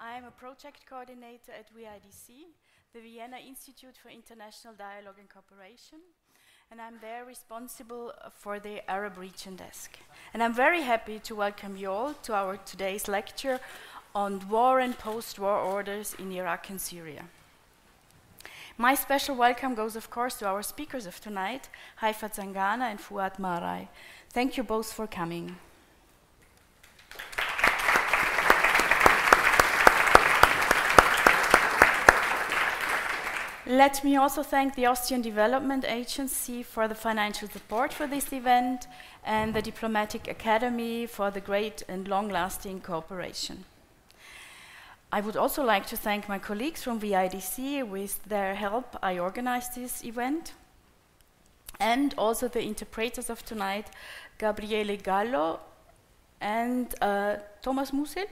I'm a project coordinator at VIDC, the Vienna Institute for International Dialogue and Cooperation, and I'm there responsible for the Arab region desk. And I'm very happy to welcome you all to our today's lecture on war and post-war orders in Iraq and Syria. My special welcome goes, of course, to our speakers of tonight, Haifa Zangana and Gehad Marei. Thank you both for coming. Let me also thank the Austrian Development Agency for the financial support for this event and the Diplomatic Academy for the great and long-lasting cooperation. I would also like to thank my colleagues from VIDC. With their help, I organized this event. And also the interpreters of tonight, Gabriele Gallo and Thomas Musil.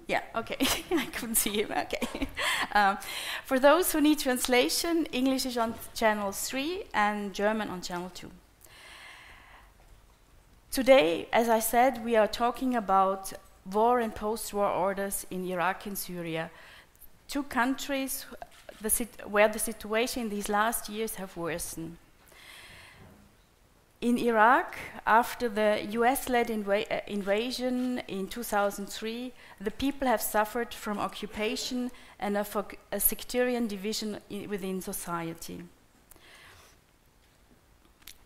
Yeah, okay, I couldn't see him, okay. For those who need translation, English is on channel 3 and German on channel 2. Today, as I said, we are talking about war and post-war orders in Iraq and Syria, two countries where the situation in these last years have worsened. In Iraq, after the US-led invasion in 2003, the people have suffered from occupation and a sectarian division within society.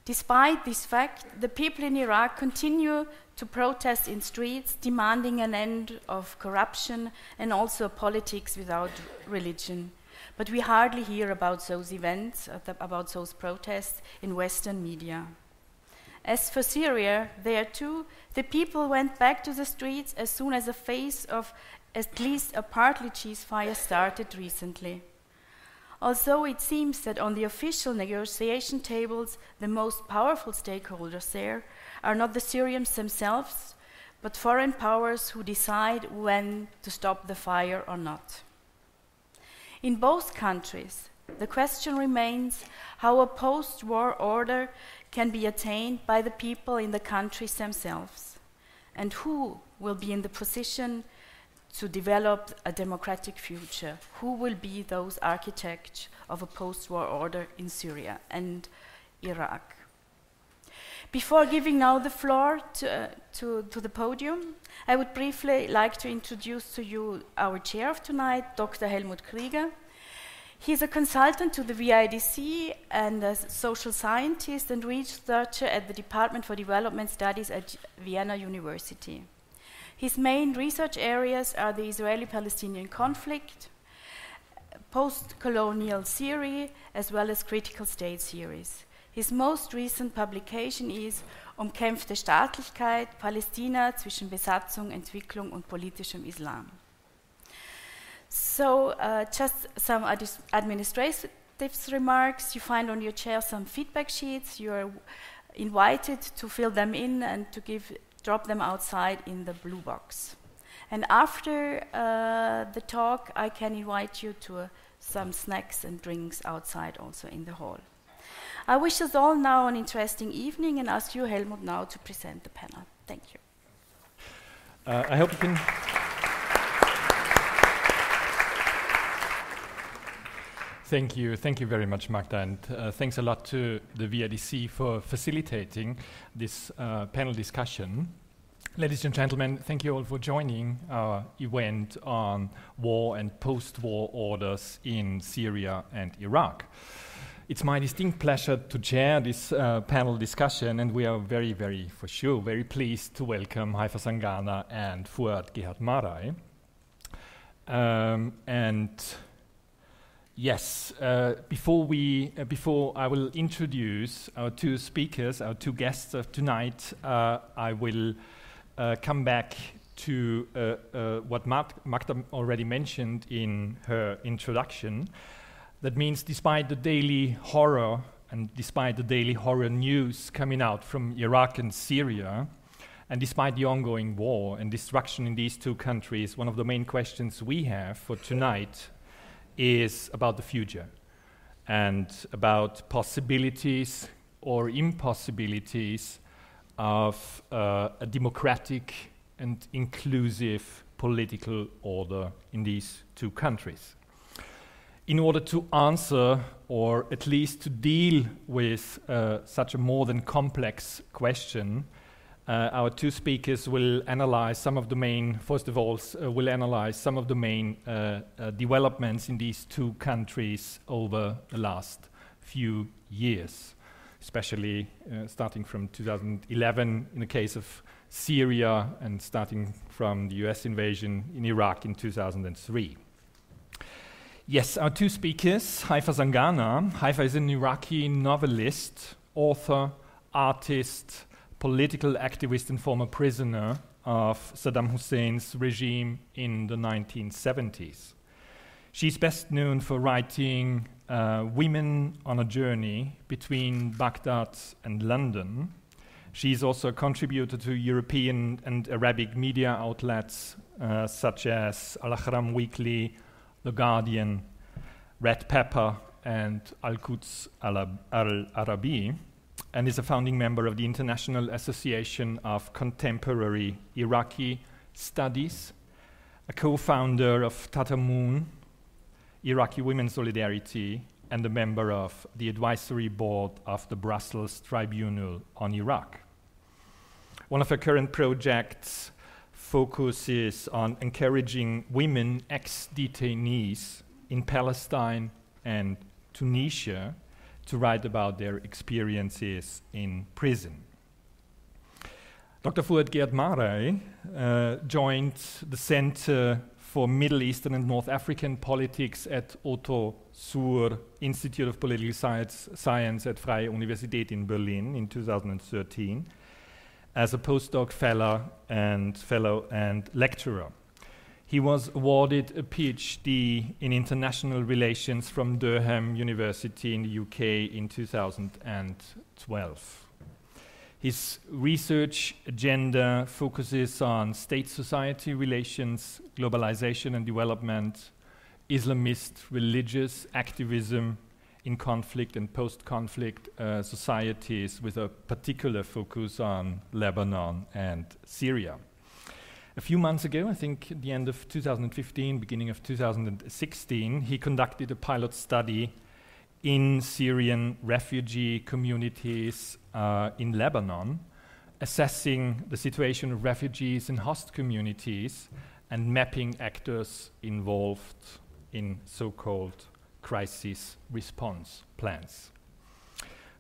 Despite this fact, the people in Iraq continue to protest in streets, demanding an end of corruption and also politics without religion. But we hardly hear about those events, about those protests in Western media. As for Syria, there too, the people went back to the streets as soon as a phase of at least a partly ceasefire started recently. Although it seems that on the official negotiation tables, the most powerful stakeholders there are not the Syrians themselves, but foreign powers who decide when to stop the fire or not. In both countries, the question remains how a post-war order can be attained by the people in the countries themselves, and who will be in the position to develop a democratic future, who will be those architects of a post-war order in Syria and Iraq. Before giving now the floor to the podium, I would briefly like to introduce to you our chair of tonight, Dr. Helmut Krieger. He is a consultant to the VIDC and a social scientist and researcher at the Department for Development Studies at Vienna University. His main research areas are the Israeli-Palestinian conflict, post-colonial Syria, as well as critical state theories. His most recent publication is Umkämpfte Staatlichkeit, Palästina zwischen Besatzung, Entwicklung und politischem Islam. So, just some administrative remarks. You find on your chair some feedback sheets. You are invited to fill them in and to drop them outside in the blue box. And after the talk, I can invite you to some snacks and drinks outside also in the hall. I wish us all now an interesting evening and ask you, Helmut, now to present the panel. Thank you. I hope you can... Thank you very much, Magda, and thanks a lot to the VIDC for facilitating this panel discussion. Ladies and gentlemen, thank you all for joining our event on war and post-war orders in Syria and Iraq. It's my distinct pleasure to chair this panel discussion, and we are very pleased to welcome Haifa Zangana and Fouad Gehad Marei. Yes, before I will introduce our two speakers, our two guests of tonight, I will come back to what Magda already mentioned in her introduction. That means despite the daily horror and despite the daily horror news coming out from Iraq and Syria, and despite the ongoing war and destruction in these two countries, one of the main questions we have for tonight is about the future and about possibilities or impossibilities of a democratic and inclusive political order in these two countries. In order to answer, or at least to deal with such a more than complex question, our two speakers will analyze some of the main, first of all, will analyze some of the main developments in these two countries over the last few years, especially starting from 2011 in the case of Syria and starting from the US invasion in Iraq in 2003. Yes, our two speakers, Haifa Zangana. Haifa is an Iraqi novelist, author, artist, political activist and former prisoner of Saddam Hussein's regime in the 1970s. She's best known for writing Women on a Journey between Baghdad and London. She's also a contributor to European and Arabic media outlets such as Al-Ahram Weekly, The Guardian, Red Pepper, and Al-Quds Al-Arabi, and is a founding member of the International Association of Contemporary Iraqi Studies, a co-founder of Tatamoon, Iraqi Women's Solidarity, and a member of the advisory board of the Brussels Tribunal on Iraq. One of her current projects focuses on encouraging women ex-detainees in Palestine and Tunisia to write about their experiences in prison. Dr. Fouad Gehad Marei joined the Center for Middle Eastern and North African Politics at Otto Suhr Institute of Political Science at Freie Universität in Berlin in 2013 as a postdoc fellow and lecturer. He was awarded a PhD in international relations from Durham University in the UK in 2012. His research agenda focuses on state-society relations, globalization and development, Islamist religious activism in conflict and post-conflict societies, with a particular focus on Lebanon and Syria. A few months ago, I think at the end of 2015, beginning of 2016, he conducted a pilot study in Syrian refugee communities in Lebanon, assessing the situation of refugees in host communities and mapping actors involved in so-called crisis response plans.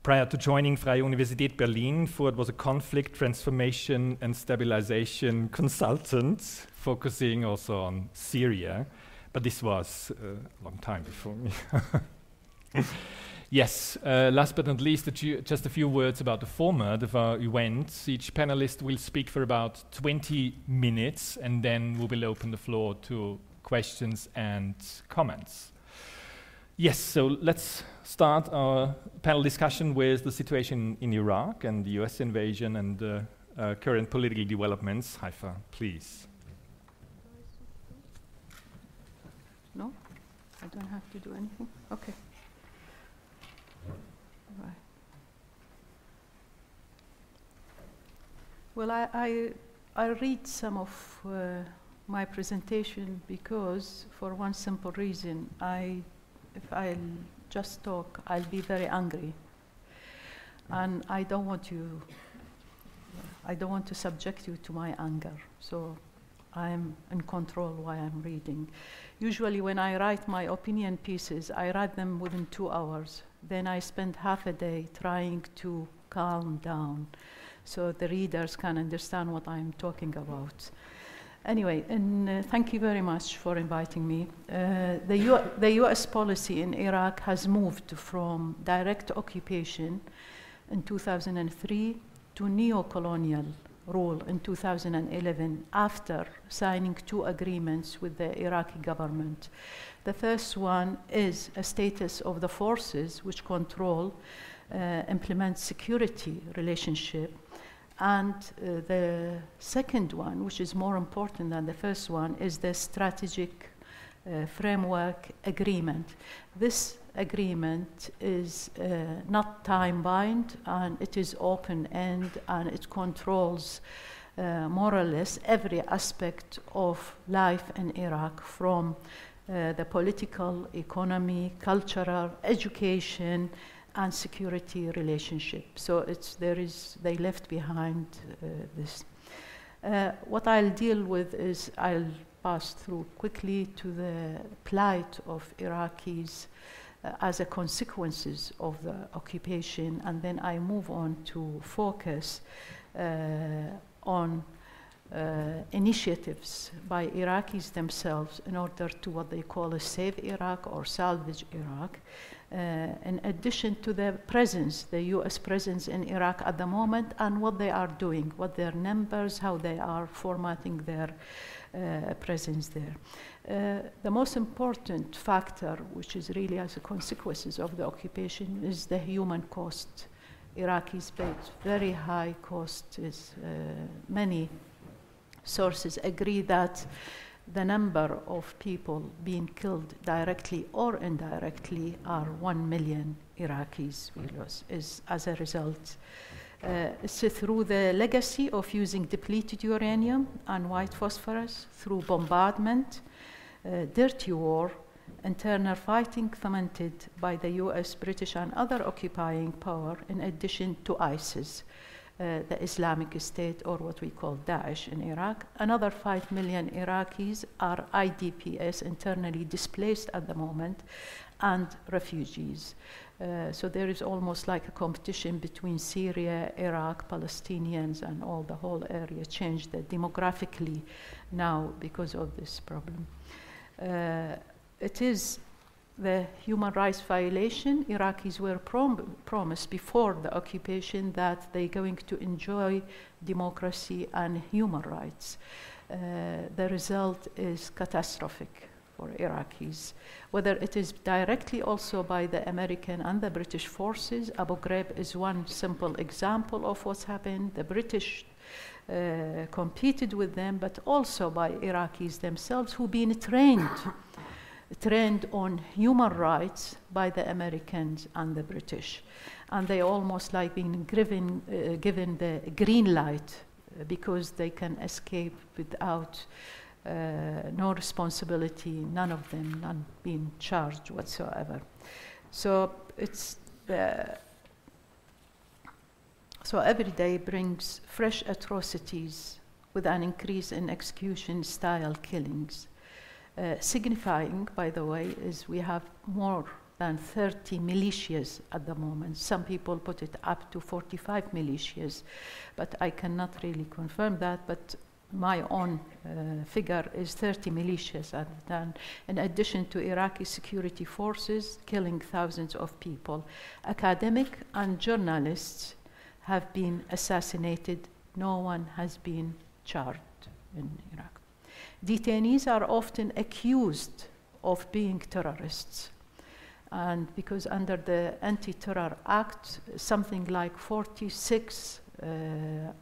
Prior to joining Freie Universität Berlin, Fouad was a conflict, transformation and stabilization consultant, focusing also on Syria, but this was a long time before me. Yes, last but not least, just a few words about the format of our event. Each panelist will speak for about 20 minutes, and then we will open the floor to questions and comments. Yes, so let's start our panel discussion with the situation in Iraq and the US invasion and current political developments. Haifa, please. No? I don't have to do anything? Okay. Right. Well, I read some of my presentation because, for one simple reason, if I'll just talk, I'll be very angry, and I don't want to subject you to my anger. So I'm in control while I'm reading. Usually, when I write my opinion pieces, I write them within 2 hours. Then I spend half a day trying to calm down, so the readers can understand what I'm talking about. Anyway, and thank you very much for inviting me. The US policy in Iraq has moved from direct occupation in 2003 to neo-colonial rule in 2011 after signing 2 agreements with the Iraqi government. The first one is a status of the forces which control, implement security relationship. And the second one, which is more important than the first one, is the strategic framework agreement. This agreement is not time-bound, and it is open-end, and it controls more or less every aspect of life in Iraq, from the political, economy, cultural, education, and security relationship. So they left behind this. What I'll deal with is I'll pass through quickly to the plight of Iraqis as a consequences of the occupation, and then I move on to focus on initiatives by Iraqis themselves in order to what they call a Save Iraq or Salvage Iraq, in addition to the presence, the US presence in Iraq at the moment, and what they are doing, what their numbers, how they are formatting their presence there. The most important factor, which is really as a consequences of the occupation, is the human cost. Iraqis paid very high cost. Many sources agree that the number of people being killed directly or indirectly are 1 million Iraqis we lost as a result. It's through the legacy of using depleted uranium and white phosphorus, through bombardment, dirty war, internal fighting fomented by the US, British, and other occupying power, in addition to ISIS, the Islamic State, or what we call Daesh in Iraq. Another 5 million Iraqis are IDPs, internally displaced at the moment, and refugees. So there is almost like a competition between Syria, Iraq, Palestinians, and all the whole area changed demographically now because of this problem. It is the human rights violation. Iraqis were promised before the occupation that they're going to enjoy democracy and human rights. The result is catastrophic for Iraqis, whether it is directly also by the American and the British forces. Abu Ghraib is one simple example of what's happened. The British competed with them, but also by Iraqis themselves who've been trained on human rights by the Americans and the British. And they almost like being given the green light because they can escape without no responsibility, none of them, none being charged whatsoever. So it's so every day brings fresh atrocities with an increase in execution style killings. Signifying, by the way, is we have more than 30 militias at the moment. Some people put it up to 45 militias, but I cannot really confirm that, but my own figure is 30 militias at the time, in addition to Iraqi security forces killing thousands of people. Academic and journalists have been assassinated. No one has been charged in Iraq. Detainees are often accused of being terrorists. And because under the Anti-Terror Act, something like 46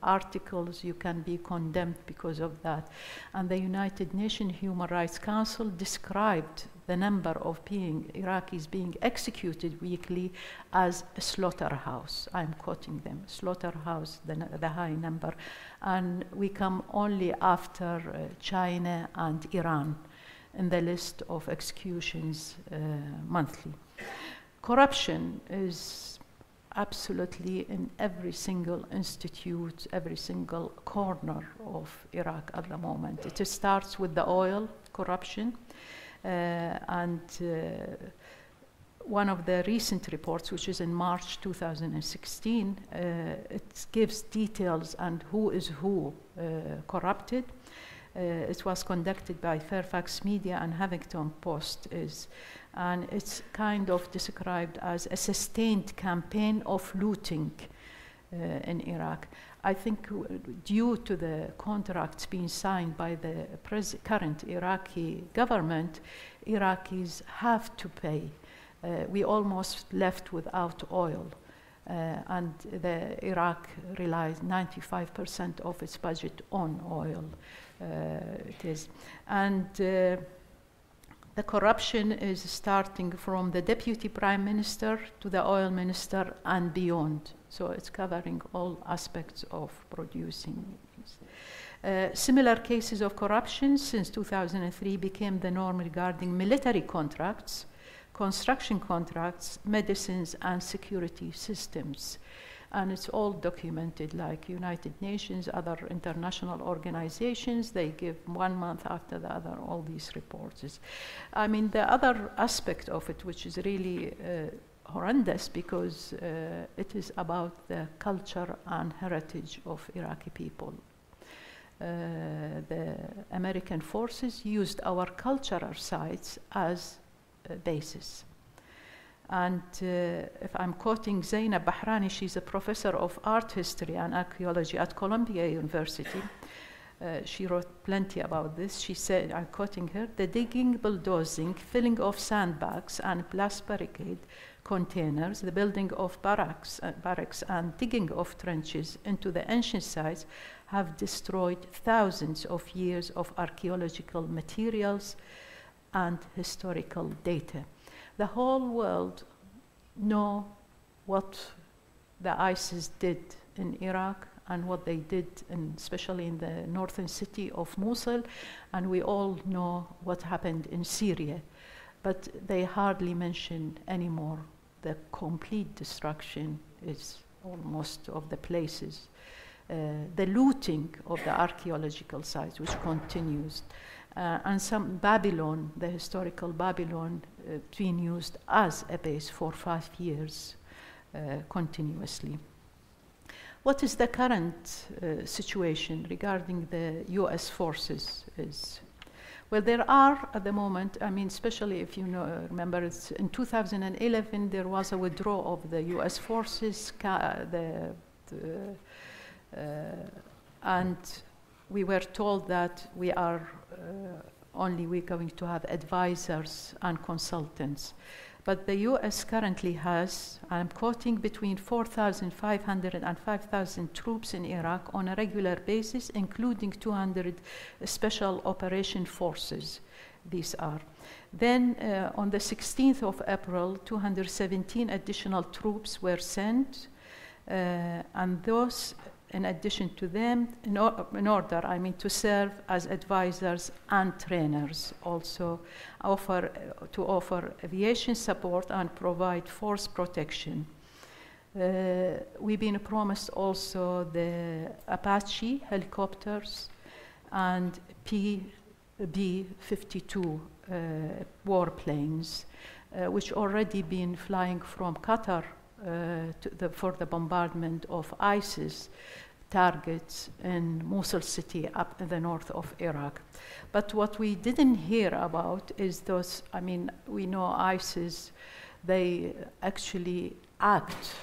articles you can be condemned because of that. And the United Nations Human Rights Council described the number of Iraqis being executed weekly as a slaughterhouse. I'm quoting them, slaughterhouse, the high number. And we come only after China and Iran in the list of executions monthly. Corruption is absolutely in every single institute, every single corner of Iraq at the moment. It starts with the oil corruption, and one of the recent reports, which is in March 2016, it gives details on who is who corrupted. It was conducted by Fairfax Media and Huffington Post, and it's kind of described as a sustained campaign of looting in Iraq. I think due to the contracts being signed by the current Iraqi government, Iraqis have to pay. We almost left without oil. And Iraq relies 95% of its budget on oil. It is. And the corruption is starting from the deputy prime minister to the oil minister and beyond. So it's covering all aspects of producing institutions. Similar cases of corruption since 2003 became the norm regarding military contracts, construction contracts, medicines, and security systems. And it's all documented, like United Nations, other international organizations, they give 1 month after the other all these reports. I mean, the other aspect of it, which is really horrendous, because it is about the culture and heritage of Iraqi people. The American forces used our cultural sites as a basis. And if I'm quoting Zainab Bahrani, she's a professor of art history and archaeology at Columbia University. She wrote plenty about this. She said, I'm quoting her, the digging, bulldozing, filling of sandbags and blast barricade containers, the building of barracks and digging of trenches into the ancient sites have destroyed thousands of years of archaeological materials and historical data. The whole world know what the ISIS did in Iraq and what they did, especially in the northern city of Mosul, and we all know what happened in Syria. But they hardly mention anymore the complete destruction is almost of the places. The looting of the archaeological sites, which continues. And some Babylon, the historical Babylon, being used as a base for 5 years continuously. What is the current situation regarding the US forces? Well, there are at the moment, I mean, especially if you remember, it's in 2011 there was a withdrawal of the US forces, and we were told that we're going to have advisors and consultants. But the US currently has, I'm quoting, between 4,500 and 5,000 troops in Iraq on a regular basis, including 200 special operation forces. These are. Then on the 16th of April, 217 additional troops were sent, and those, in addition to them, in order, I mean, to serve as advisors and trainers, also to offer aviation support and provide force protection. We've been promised also the Apache helicopters and B-52 warplanes, which already been flying from Qatar for the bombardment of ISIS targets in Mosul city up in the north of Iraq. But what we didn't hear about is those, I mean, we know ISIS, they actually act.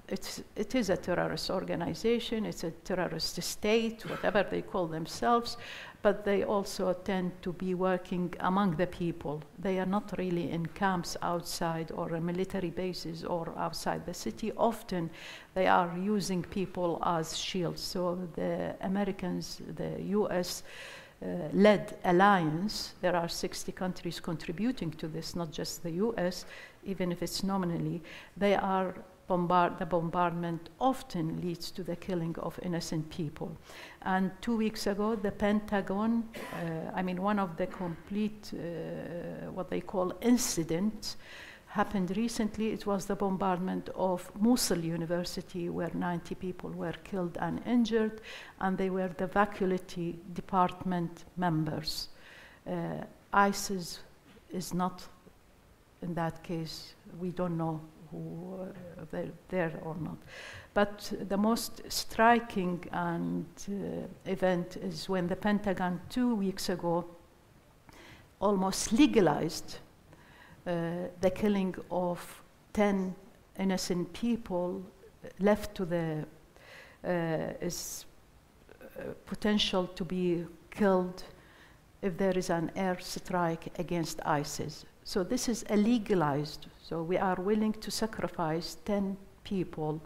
It is a terrorist organization, it's a terrorist state, whatever they call themselves, but they also tend to be working among the people. They are not really in camps outside or military bases or outside the city. Often they are using people as shields. So the Americans, the US led alliance, there are 60 countries contributing to this, not just the US, even if it's nominally, they are the bombardment often leads to the killing of innocent people. And 2 weeks ago, the Pentagon, I mean, one of the complete, what they call incidents, happened recently. It was the bombardment of Mosul University, where 90 people were killed and injured, and they were the faculty department members. ISIS is not, in that case, we don't know who they're there or not. But the most striking event is when the Pentagon 2 weeks ago almost legalized the killing of 10 innocent people left to the potential to be killed if there is an air strike against ISIS. So this is legalized. So we are willing to sacrifice 10 people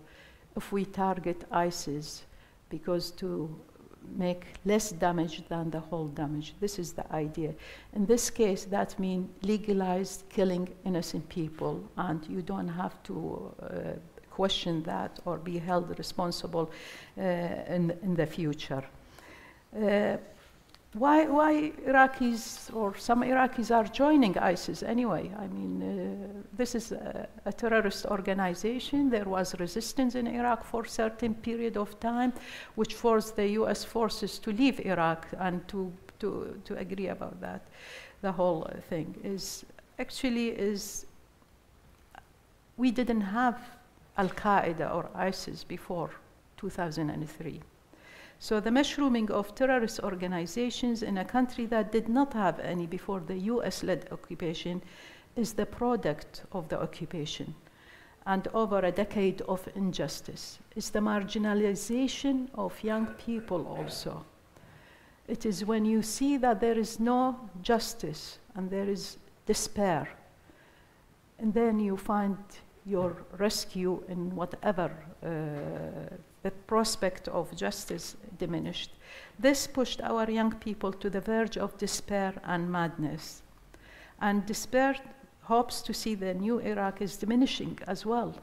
if we target ISIS, because to make less damage than the whole damage. This is the idea. In this case, that means legalized killing innocent people, and you don't have to question that or be held responsible in the future. Why Iraqis or some Iraqis are joining ISIS anyway? I mean, this is a terrorist organization. There was resistance in Iraq for a certain period of time, which forced the US forces to leave Iraq and to agree about that. The whole thing is we didn't have Al-Qaeda or ISIS before 2003. So the mushrooming of terrorist organizations in a country that did not have any before the US-led occupation is the product of the occupation and over a decade of injustice. It's the marginalization of young people also. It is when you see that there is no justice and there is despair, and then you find your rescue in whatever the prospect of justice diminished. This pushed our young people to the verge of despair and madness. And despair hopes to see the new Iraq is diminishing as well.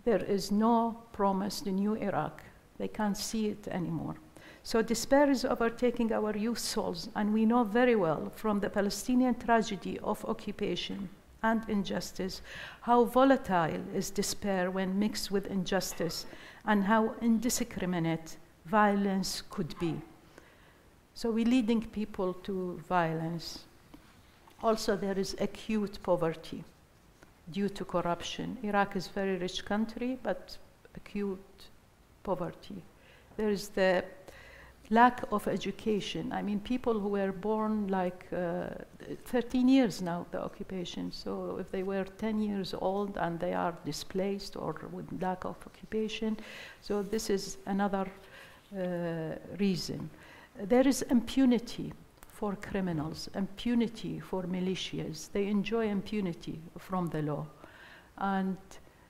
There is no promised new Iraq. They can't see it anymore. So despair is overtaking our youth souls, and we know very well from the Palestinian tragedy of occupation and injustice how volatile is despair when mixed with injustice, and how indiscriminate violence could be. So we're leading people to violence. Also, there is acute poverty due to corruption. Iraq is a very rich country, but acute poverty. There is the lack of education. I mean, people who were born like 13 years now, the occupation. So if they were 10 years old and they are displaced or with lack of occupation, so this is another reason. There is impunity for criminals, impunity for militias. They enjoy impunity from the law. And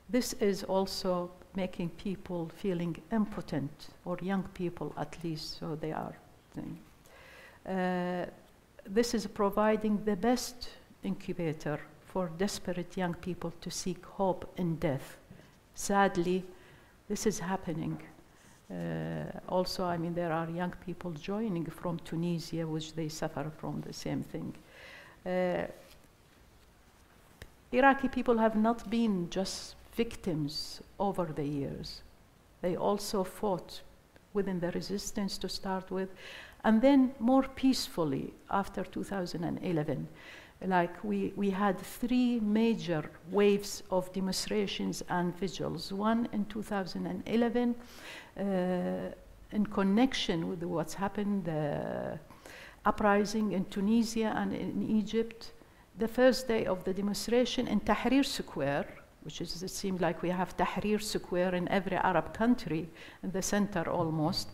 this is also making people feeling impotent, or young people at least, so they are. This is providing the best incubator for desperate young people to seek hope in death. Sadly, this is happening. Also, I mean, there are young people joining from Tunisia, which they suffer from the same thing. Iraqi people have not been just victims over the years. They also fought within the resistance to start with, and then more peacefully after 2011. Like we had 3 major waves of demonstrations and vigils. One in 2011, in connection with what's happened, the uprising in Tunisia and in Egypt. The first day of the demonstration in Tahrir Square, which is, it seemed like we have Tahrir Square in every Arab country, in the center almost.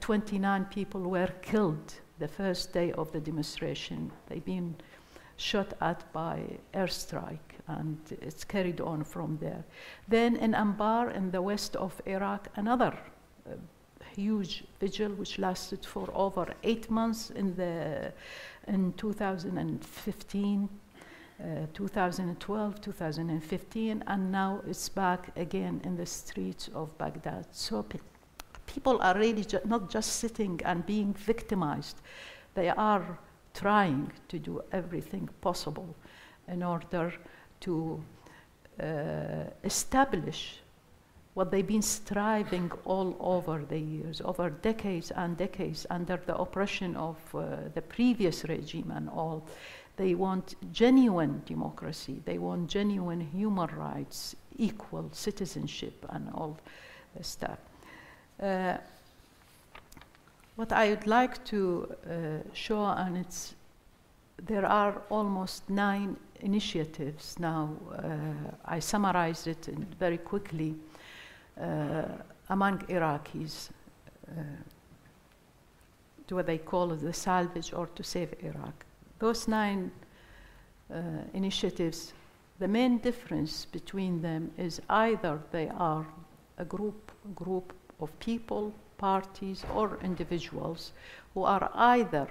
29 people were killed the first day of the demonstration. They've been shot at by airstrike, and it's carried on from there. Then in Anbar, in the west of Iraq, another huge vigil which lasted for over 8 months in 2015. 2012, 2015, and now it's back again in the streets of Baghdad. So people are really not just sitting and being victimized. They are trying to do everything possible in order to establish what they've been striving all over the years, over decades and decades, under the oppression of the previous regime and all. They want genuine democracy. They want genuine human rights, equal citizenship, and all the stuff. What I would like to show, and there are almost 9 initiatives now. I summarized it very quickly among Iraqis. What they call the salvage or to save Iraq. Those 9 initiatives, the main difference between them is either they are a group of people, parties, or individuals who are either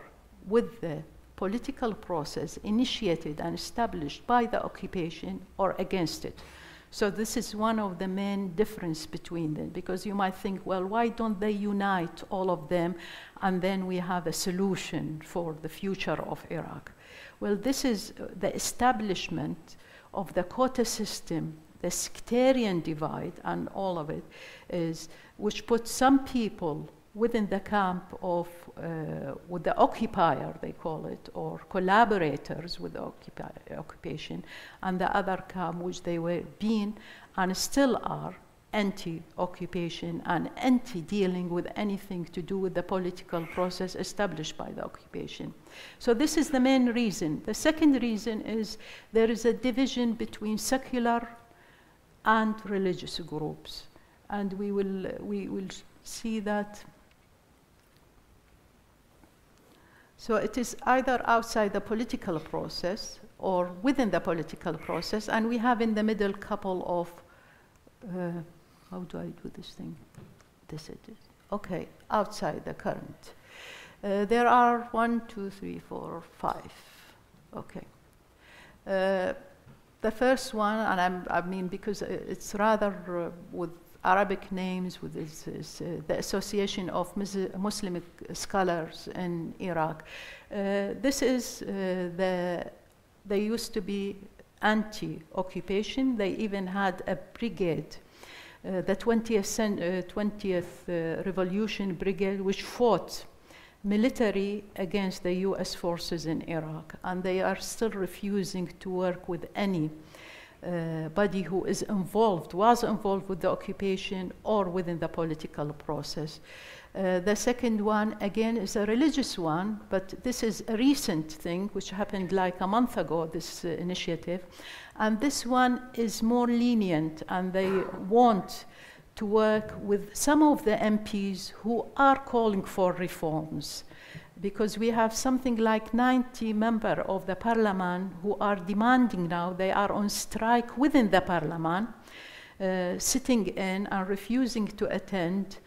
with the political process initiated and established by the occupation or against it. So this is one of the main difference between them, because you might think, well, why don't they unite all of them and then we have a solution for the future of Iraq? Well, this is the establishment of the quota system, the sectarian divide and all of it, which puts some people within the camp of, with the occupier, they call it, or collaborators with the occupation, and the other camp which they were being and still are anti-occupation and anti-dealing with anything to do with the political process established by the occupation. So this is the main reason. The second reason is there is a division between secular and religious groups, and we will see that. So it is either outside the political process or within the political process, and we have in the middle couple of, how do I do this thing? This it is. Okay, outside the current. There are 1, 2, 3, 4, 5. Okay. The first one, and I mean because it's rather with Arabic names, with the Association of Muslim Scholars in Iraq. This is they used to be anti-occupation. They even had a brigade, the 20th Revolution Brigade, which fought military against the US forces in Iraq, and they are still refusing to work with any body who was involved with the occupation or within the political process. The second one, again, is a religious one, but this is a recent thing which happened like a month ago, this initiative. And this one is more lenient, and they want to work with some of the MPs who are calling for reforms, because we have something like 90 members of the parliament who are demanding now, they are on strike within the parliament, sitting in and refusing to attend,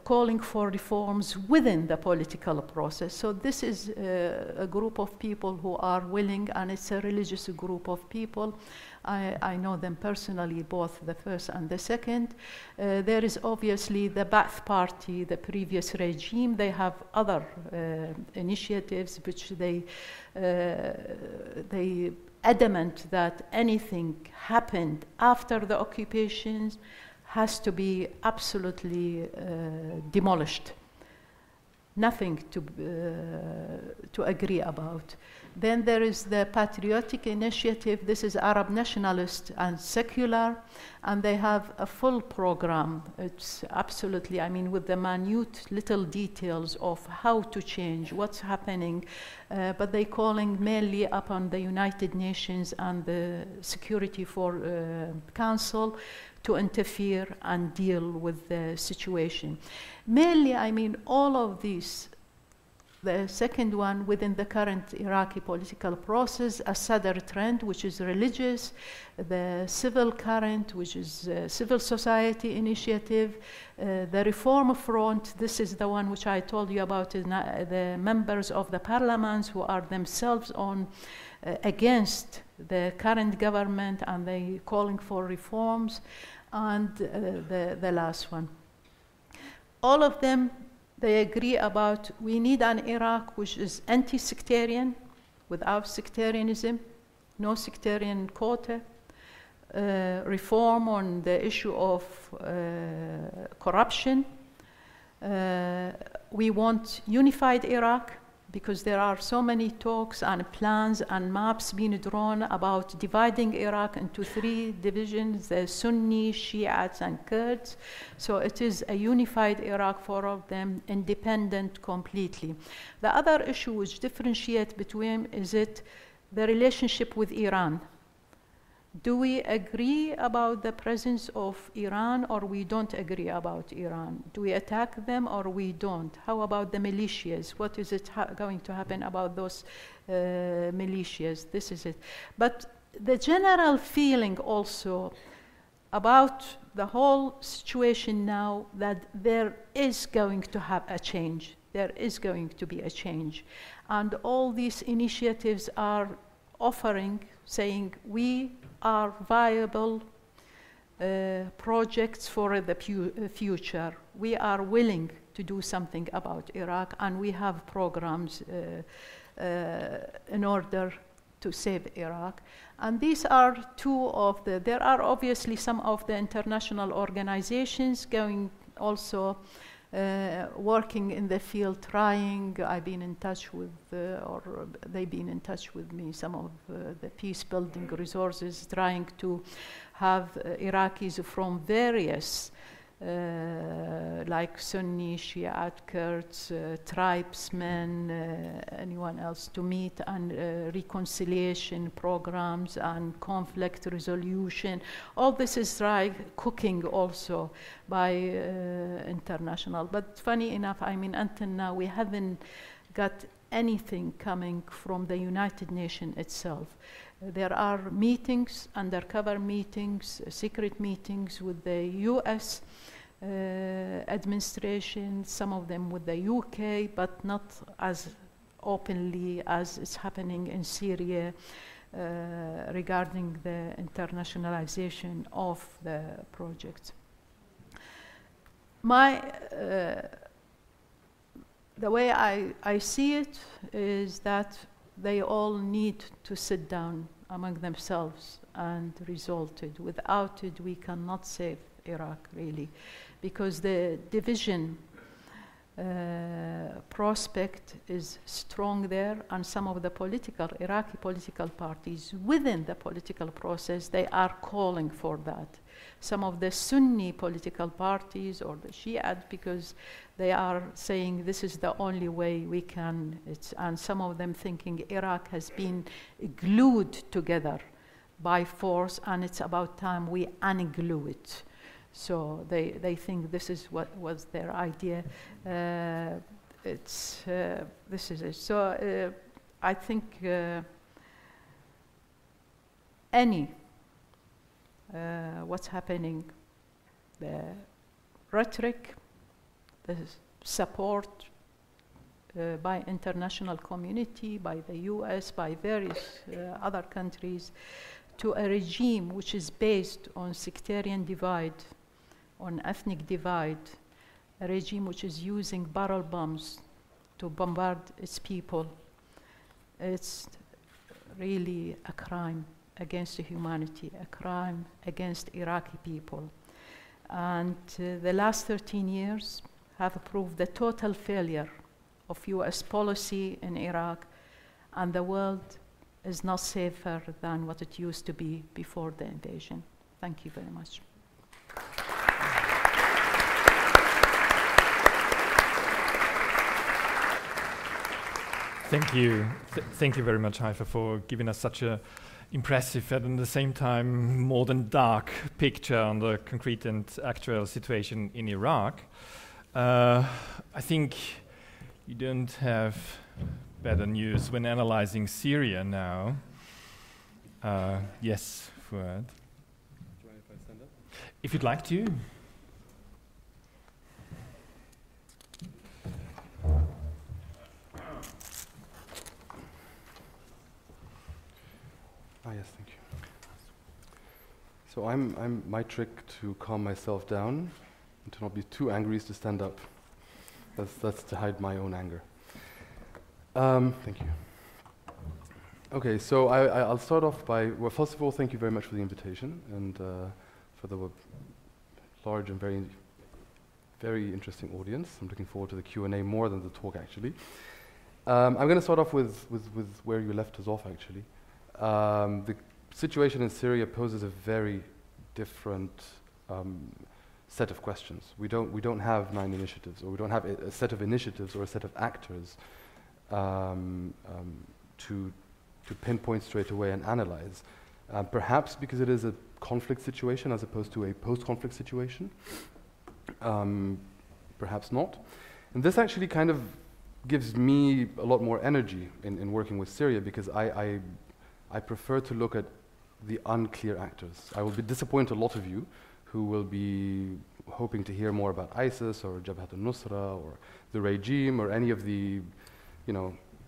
calling for reforms within the political process. So this is a group of people who are willing, and it's a religious group of people. I know them personally, both the first and the second. There is obviously the Ba'ath Party, the previous regime. They have other initiatives which they adamant that anything happened after the occupations has to be absolutely demolished. Nothing to agree about. Then there is the Patriotic Initiative. This is Arab nationalist and secular, and they have a full program. It's absolutely, I mean, with the minute little details of how to change, what's happening, but they're calling mainly upon the United Nations and the Security Council to interfere and deal with the situation. Mainly, I mean, all of these, the second one within the current Iraqi political process, a Sadr trend, which is religious, the civil current, which is civil society initiative, the Reform Front, this is the one which I told you about, the members of the parliaments who are themselves on against the current government, and they calling for reforms, and the last one. All of them, they agree about we need an Iraq which is anti-sectarian, without sectarianism, no sectarian quota, reform on the issue of corruption. We want unified Iraq, because there are so many talks and plans and maps being drawn about dividing Iraq into 3 divisions, the Sunni, Shiites, and Kurds. So it is a unified Iraq for all of them, independent completely. The other issue which differentiates between is the relationship with Iran. Do we agree about the presence of Iran, or we don't agree about Iran? Do we attack them, or we don't? How about the militias? What is it going to happen about those militias? This is it. But the general feeling also about the whole situation now, that there is going to have a change. There is going to be a change. And all these initiatives are offering, saying we are viable projects for the future. We are willing to do something about Iraq, and we have programs in order to save Iraq. And these are two of the, there are obviously some of the international organizations going also working in the field, trying. I've been in touch with, or they've been in touch with me, some of the peace building resources, trying to have Iraqis from various like Sunni, Shiite, Kurds, tribesmen, anyone else to meet, and reconciliation programs and conflict resolution. All this is cooking also by international. But funny enough, I mean, until now we haven't got anything coming from the United Nations itself. There are meetings, undercover meetings, secret meetings with the US administration, some of them with the UK, but not as openly as is happening in Syria regarding the internationalization of the project. The way I see it is that they all need to sit down among themselves and resolve it. Without it, we cannot save Iraq, really, because the division prospect is strong there, and some of the Iraqi political parties within the political process, they are calling for that. Some of the Sunni political parties or the Shiite, because they are saying this is the only way we can, and some of them thinking Iraq has been glued together by force, and it's about time we unglue it. So they think this is what was their idea. This is it. So I think what's happening, the rhetoric, the support by international community, by the US, by various other countries, to a regime which is based on sectarian divide, on ethnic divide, a regime which is using barrel bombs to bombard its people. It's really a crime against humanity, a crime against Iraqi people. And the last 13 years have proved the total failure of US policy in Iraq, and the world is not safer than what it used to be before the invasion. Thank you very much. Thank you. Thank you very much, Haifa, for giving us such a impressive and at the same time more than dark picture on the concrete and actual situation in Iraq. I think you don't have better news when analyzing Syria now. Yes, Fouad. Do you mind if I stand up? If you'd like to. Yes, thank you. So my trick to calm myself down and to not be too angry is to stand up. That's to hide my own anger. Thank you. Okay, so I'll start off by, well, first of all, thank you very much for the invitation and for the large and very, very interesting audience. I'm looking forward to the Q&A more than the talk, actually. I'm going to start off with where you left us off, actually. The situation in Syria poses a very different set of questions. We don't have 9 initiatives, or we don't have a set of initiatives or a set of actors to pinpoint straight away and analyze. Perhaps because it is a conflict situation as opposed to a post-conflict situation. Perhaps not. And this actually kind of gives me a lot more energy in working with Syria, because I prefer to look at the unclear actors. I will be disappointed a lot of you who will be hoping to hear more about ISIS or Jabhat al-Nusra or the regime or any of the,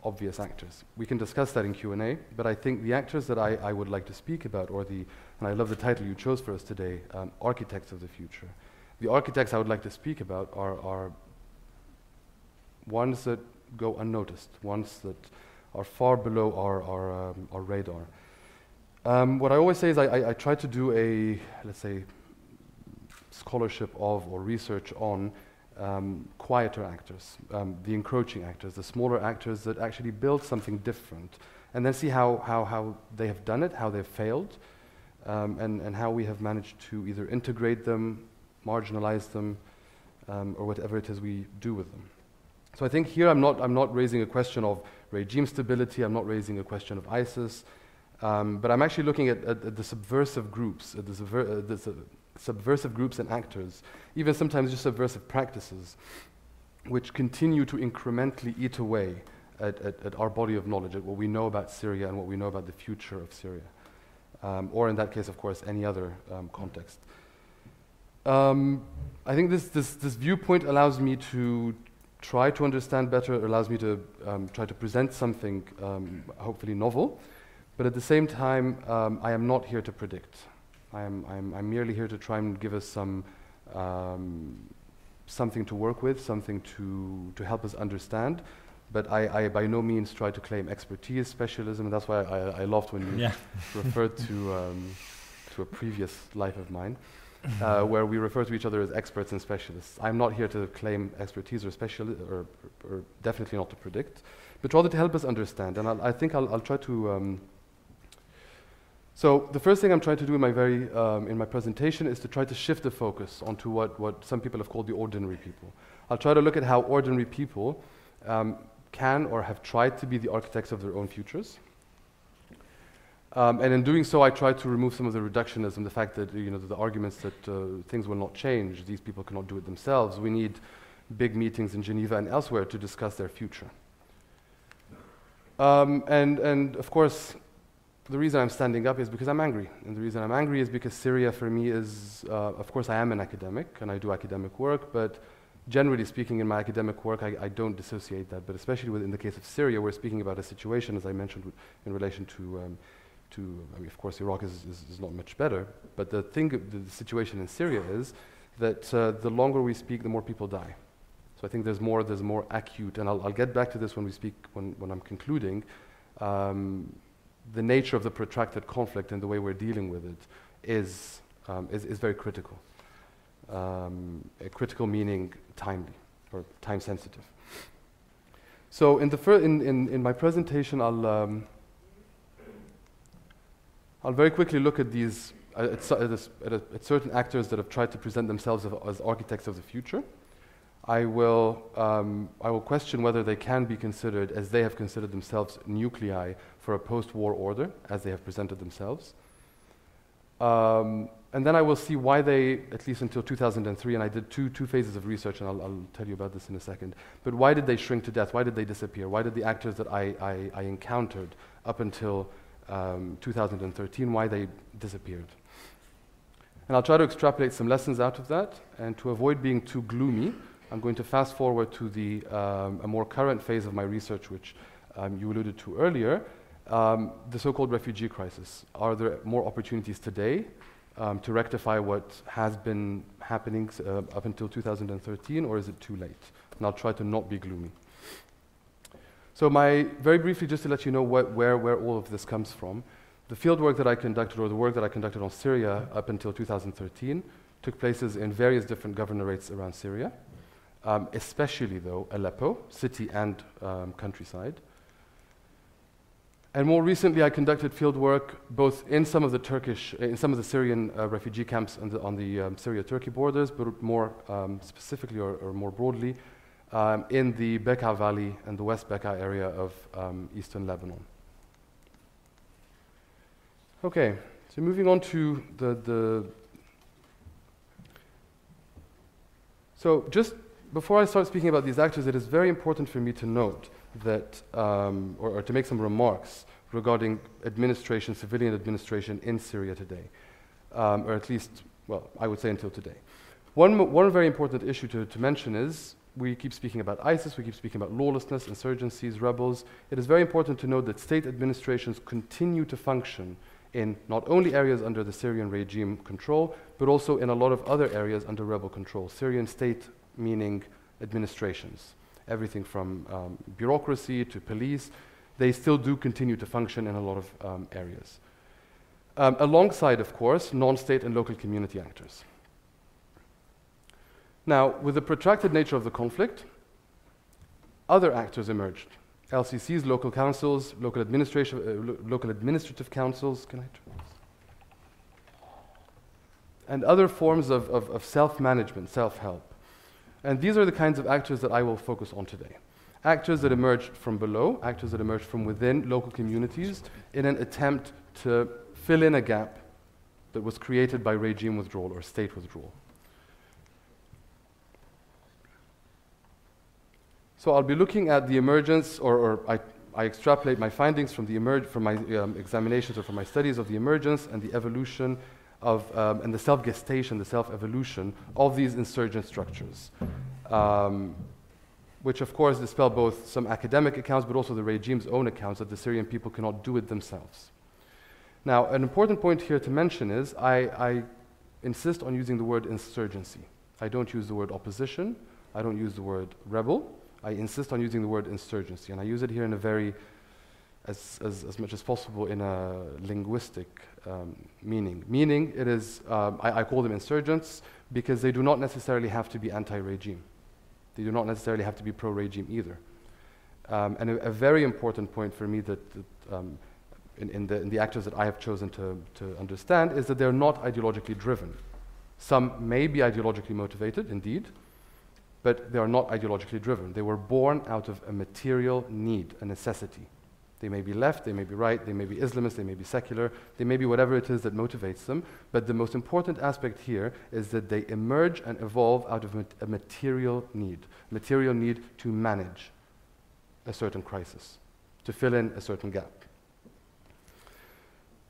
obvious actors. We can discuss that in Q&A, but I think the actors that I would like to speak about, and I love the title you chose for us today, Architects of the Future. The architects I would like to speak about are ones that go unnoticed, ones that are far below our radar. What I always say is I try to do a, let's say, scholarship of or research on quieter actors, the encroaching actors, the smaller actors that actually build something different, and then see how they have done it, how they've failed, and how we have managed to either integrate them, marginalize them, or whatever it is we do with them. So I think here I'm not raising a question of regime stability, I'm not raising a question of ISIS, but I'm actually looking at the subversive groups, subversive groups and actors, even sometimes just subversive practices, which continue to incrementally eat away at our body of knowledge, at what we know about Syria and what we know about the future of Syria, or in that case, of course, any other context. I think this viewpoint allows me to try to understand better, allows me to try to present something hopefully novel, but at the same time, I am not here to predict. I'm merely here to try and give us something to work with, something to help us understand. But I by no means try to claim expertise, specialism, and that's why I loved when you referred to a previous life of mine, where we refer to each other as experts and specialists. I'm not here to claim expertise or or definitely not to predict, but rather to help us understand. And I think I'll try to. So the first thing I'm trying to do in my presentation is to try to shift the focus onto what some people have called the ordinary people. I'll try to look at how ordinary people can or have tried to be the architects of their own futures. And in doing so, I try to remove some of the reductionism, the fact that the arguments that things will not change, these people cannot do it themselves. We need big meetings in Geneva and elsewhere to discuss their future. And of course, the reason I'm standing up is because I'm angry. And the reason I'm angry is because Syria for me is, of course I am an academic and I do academic work, but generally speaking in my academic work I don't dissociate that, but especially in the case of Syria, we're speaking about a situation, as I mentioned, in relation to I mean, of course Iraq is not much better, but the situation in Syria is that the longer we speak, the more people die. So I think there's more acute, and I'll get back to this when we speak, when I'm concluding, the nature of the protracted conflict and the way we're dealing with it is very critical. Critical meaning timely or time sensitive. So in my presentation, I'll very quickly look at these at certain actors that have tried to present themselves as architects of the future. I will question whether they can be considered, as they have considered themselves, nuclei for a post-war order, as they have presented themselves. And then I will see why they, at least until 2003, and I did two phases of research, and I'll tell you about this in a second, but why did they shrink to death? Why did they disappear? Why did the actors that I encountered up until 2013, why they disappeared? And I'll try to extrapolate some lessons out of that, and to avoid being too gloomy, I'm going to fast forward to a more current phase of my research, which you alluded to earlier, the so-called refugee crisis. Are there more opportunities today to rectify what has been happening up until 2013, or is it too late? And I'll try to not be gloomy. So very briefly, just to let you know where all of this comes from, the field work that I conducted, or the work that I conducted on Syria up until 2013, took places in various different governorates around Syria. Especially though Aleppo, city and countryside. And more recently I conducted field work both in some of the Syrian refugee camps on the Syria-Turkey borders, but more specifically or more broadly in the Bekaa Valley and the West Bekaa area of eastern Lebanon. Okay, so moving on to so just before I start speaking about these actors, it is very important for me to note that, or to make some remarks regarding administration, civilian administration in Syria today, or at least, well, I would say until today. One very important issue to mention is we keep speaking about ISIS, we keep speaking about lawlessness, insurgencies, rebels. It is very important to note that state administrations continue to function in not only areas under the Syrian regime control, but also in a lot of other areas under rebel control. Syrian state meaning administrations. Everything from bureaucracy to police, they still do continue to function in a lot of areas. Alongside, of course, non-state and local community actors. Now, with the protracted nature of the conflict, other actors emerged. LCCs, local councils, local administrative councils, and other forms of self-management, self-help. And these are the kinds of actors that I will focus on today. Actors that emerged from below, actors that emerged from within local communities in an attempt to fill in a gap that was created by regime withdrawal or state withdrawal. So I'll be looking at the emergence, or I extrapolate my findings from my examinations or from my studies of the emergence and the evolution of, and the self-gestation, the self-evolution of these insurgent structures, which of course dispel both some academic accounts but also the regime's own accounts that the Syrian people cannot do it themselves. Now, an important point here to mention is I insist on using the word insurgency. I don't use the word opposition. I don't use the word rebel. I insist on using the word insurgency, and I use it here in a very, as much as possible, in a linguistic meaning. Meaning, it is, I call them insurgents because they do not necessarily have to be anti-regime. They do not necessarily have to be pro-regime either. And a very important point for me that in the actors that I have chosen to understand is that they're not ideologically driven. Some may be ideologically motivated, indeed, but they are not ideologically driven. They were born out of a material need, a necessity. They may be left, they may be right, they may be Islamist, they may be secular, they may be whatever it is that motivates them, but the most important aspect here is that they emerge and evolve out of a material need to manage a certain crisis, to fill in a certain gap.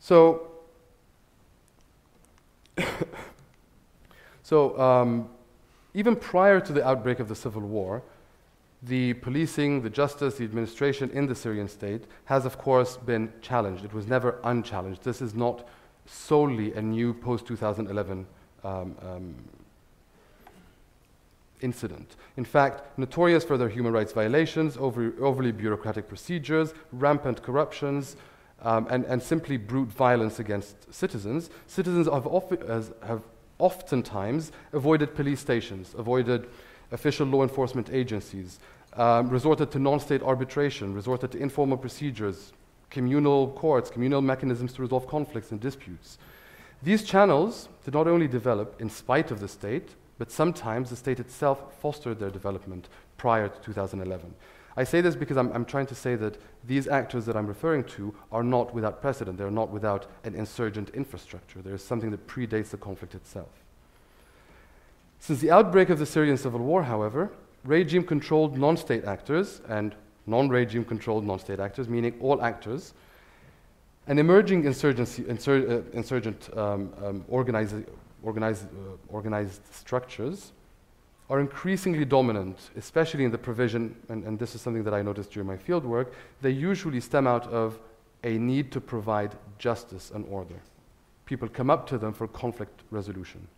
So, even prior to the outbreak of the civil war, the policing, the justice, the administration in the Syrian state has, of course, been challenged. It was never unchallenged. This is not solely a new post-2011 incident. In fact, notorious for their human rights violations, overly bureaucratic procedures, rampant corruptions, and simply brute violence against citizens, citizens have oftentimes avoided police stations, avoided official law enforcement agencies, resorted to non-state arbitration, resorted to informal procedures, communal courts, communal mechanisms to resolve conflicts and disputes. These channels did not only develop in spite of the state, but sometimes the state itself fostered their development prior to 2011. I say this because I'm trying to say that these actors that I'm referring to are not without precedent. They're not without an insurgent infrastructure. There is something that predates the conflict itself. Since the outbreak of the Syrian civil war, however, regime-controlled non-state actors and non-regime-controlled non-state actors, meaning all actors, and emerging insurgent organized structures are increasingly dominant, especially in the provision, and this is something that I noticed during my field work. They usually stem out of a need to provide justice and order. People come up to them for conflict resolution.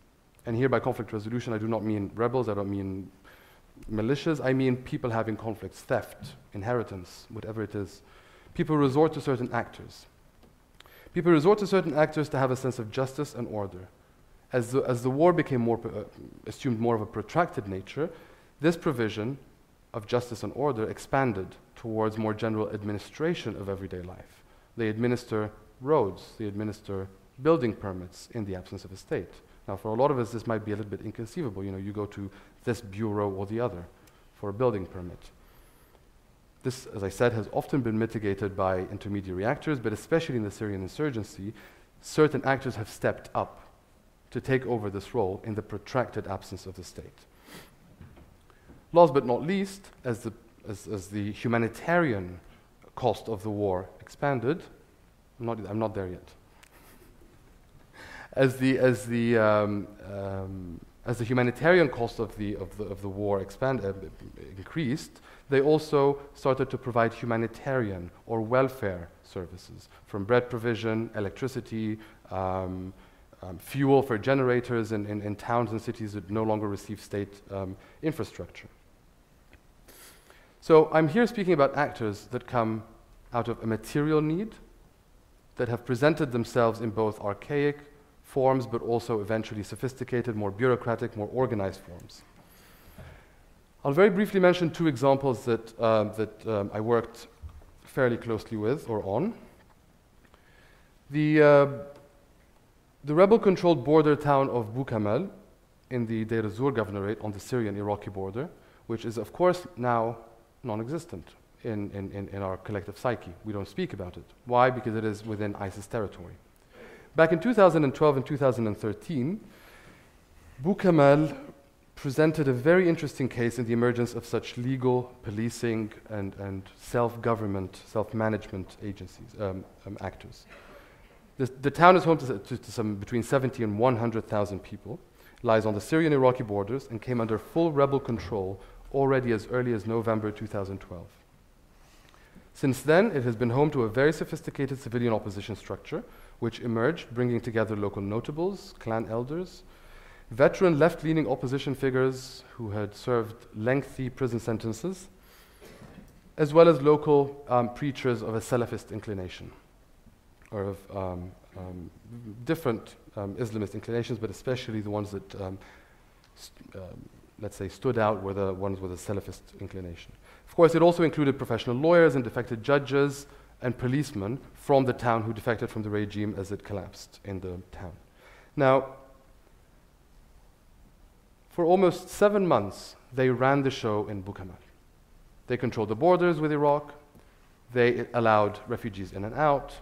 And here by conflict resolution, I do not mean rebels, I don't mean militias, I mean people having conflicts, theft, inheritance, whatever it is. People resort to certain actors. People resort to certain actors to have a sense of justice and order. As the war became assumed more of a protracted nature, this provision of justice and order expanded towards more general administration of everyday life. They administer roads, they administer building permits in the absence of a state. Now, for a lot of us, this might be a little bit inconceivable. You know, you go to this bureau or the other for a building permit. This, as I said, has often been mitigated by intermediary actors, but especially in the Syrian insurgency, certain actors have stepped up to take over this role in the protracted absence of the state. Last but not least, as the humanitarian cost of the war expanded, I'm not there yet. As as the humanitarian cost of the war increased, they also started to provide humanitarian or welfare services, from bread provision, electricity, fuel for generators in towns and cities that no longer receive state infrastructure. So I'm here speaking about actors that come out of a material need, that have presented themselves in both archaic forms, but also eventually sophisticated, more bureaucratic, more organized forms. I'll very briefly mention two examples that I worked fairly closely with or on. The rebel-controlled border town of Boukamal in the Deir ez-Zor governorate on the Syrian-Iraqi border, which is of course now non-existent in our collective psyche. We don't speak about it. Why? Because it is within ISIS territory. Back in 2012 and 2013, Boukamal presented a very interesting case in the emergence of such legal, policing, and self-government, self-management agencies, actors. The town is home to some between 70 and 100,000 people, lies on the Syrian-Iraqi borders, and came under full rebel control already as early as November 2012. Since then, it has been home to a very sophisticated civilian opposition structure, which emerged, bringing together local notables, clan elders, veteran left-leaning opposition figures who had served lengthy prison sentences, as well as local preachers of a Salafist inclination, or of different Islamist inclinations, but especially the ones that, let's say, stood out were the ones with a Salafist inclination. Of course, it also included professional lawyers and defected judges and policemen from the town who defected from the regime as it collapsed in the town. Now, for almost 7 months, they ran the show in Boukamal. They controlled the borders with Iraq. They allowed refugees in and out.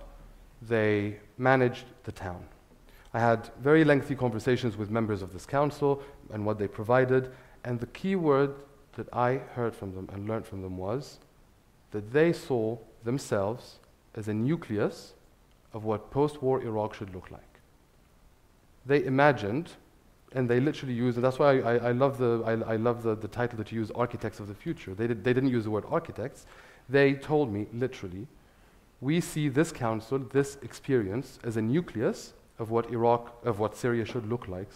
They managed the town. I had very lengthy conversations with members of this council and what they provided, and the key word that I heard from them and learned from them was that they saw themselves as a nucleus of what post-war Iraq should look like. They imagined, and they literally used, and that's why I love the title that you use, Architects of the Future. They didn't use the word architects. They told me, literally, we see this council, this experience, as a nucleus of what Syria should look like,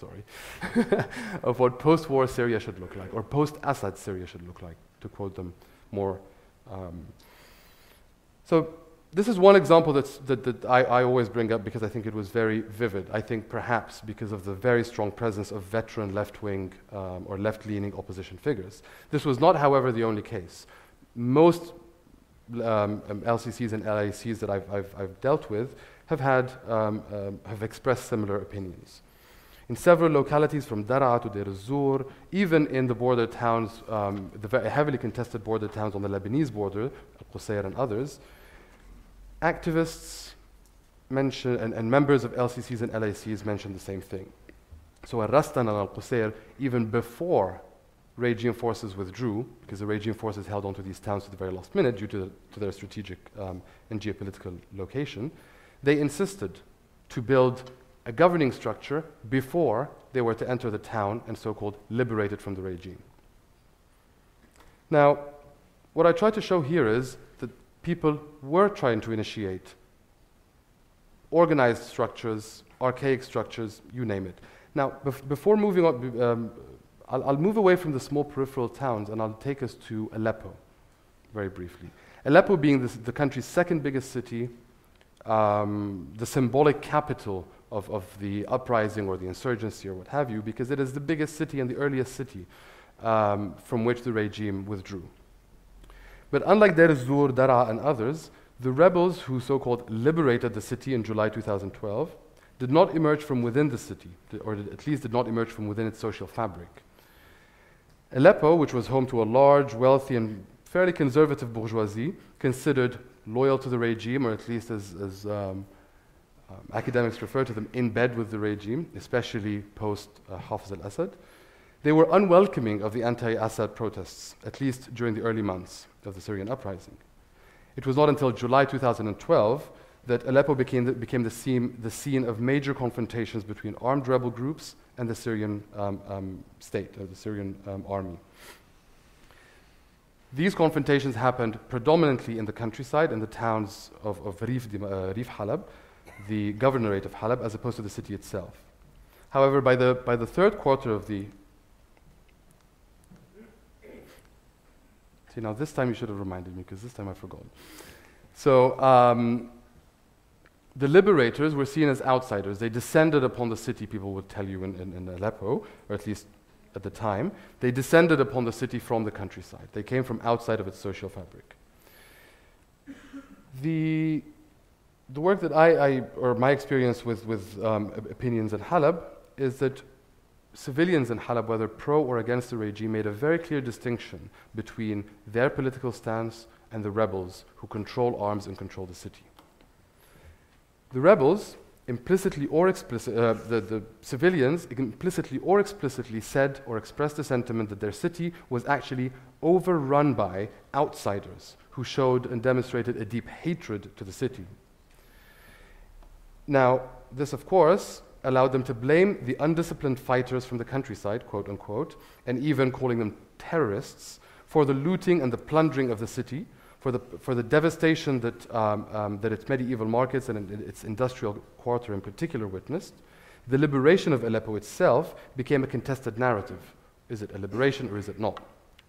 of what post-war Syria should look like, or post-Assad Syria should look like, to quote them more. So this is one example that I always bring up because I think it was very vivid. I think perhaps because of the very strong presence of veteran left-wing or left-leaning opposition figures. This was not, however, the only case. Most LCCs and LACs that I've dealt with have expressed similar opinions. In several localities from Daraa to Deir ez-Zor, even in the border towns, the very heavily contested border towns on the Lebanese border, Al-Qusayr and others, activists mention, and members of LCCs and LACs mentioned the same thing. So Al-Rastan and Al-Qusayr, even before regime forces withdrew, because the regime forces held on to these towns to the very last minute due to their strategic and geopolitical location, they insisted to build a governing structure before they were to enter the town and so-called liberate it from the regime. Now, what I try to show here is that people were trying to initiate organized structures, archaic structures, you name it. Now, before moving on, I'll move away from the small peripheral towns and I'll take us to Aleppo, very briefly. Aleppo being the country's second biggest city, the symbolic capital of the uprising or the insurgency or what have you, because it is the biggest city and the earliest city from which the regime withdrew. But unlike Deir ez-Zor, Daraa, and others, the rebels who so-called liberated the city in July 2012 did not emerge from within the city, or at least did not emerge from within its social fabric. Aleppo, which was home to a large, wealthy, and fairly conservative bourgeoisie, considered loyal to the regime, or at least as academics refer to them, in bed with the regime, especially post-Hafez al-Assad, they were unwelcoming of the anti-Assad protests, at least during the early months of the Syrian uprising. It was not until July 2012 that Aleppo became the scene of major confrontations between armed rebel groups and the Syrian state, the Syrian army. These confrontations happened predominantly in the countryside, in the towns of Rif Halab, the governorate of Halab, as opposed to the city itself. However, by the third quarter of the... See, now this time you should have reminded me, because this time I forgot. So, the liberators were seen as outsiders. They descended upon the city, people would tell you in Aleppo, or at least at the time. They descended upon the city from the countryside. They came from outside of its social fabric. The work that or my experience with opinions in Halab is that civilians in Halab, whether pro or against the regime, made a very clear distinction between their political stance and the rebels who control arms and control the city. The rebels, implicitly or explicitly, the civilians implicitly or explicitly said or expressed the sentiment that their city was actually overrun by outsiders who showed and demonstrated a deep hatred to the city. Now, this of course allowed them to blame the undisciplined fighters from the countryside, quote unquote, and even calling them terrorists, for the looting and the plundering of the city, for the devastation that its medieval markets and its industrial quarter in particular witnessed. The liberation of Aleppo itself became a contested narrative. Is it a liberation or is it not?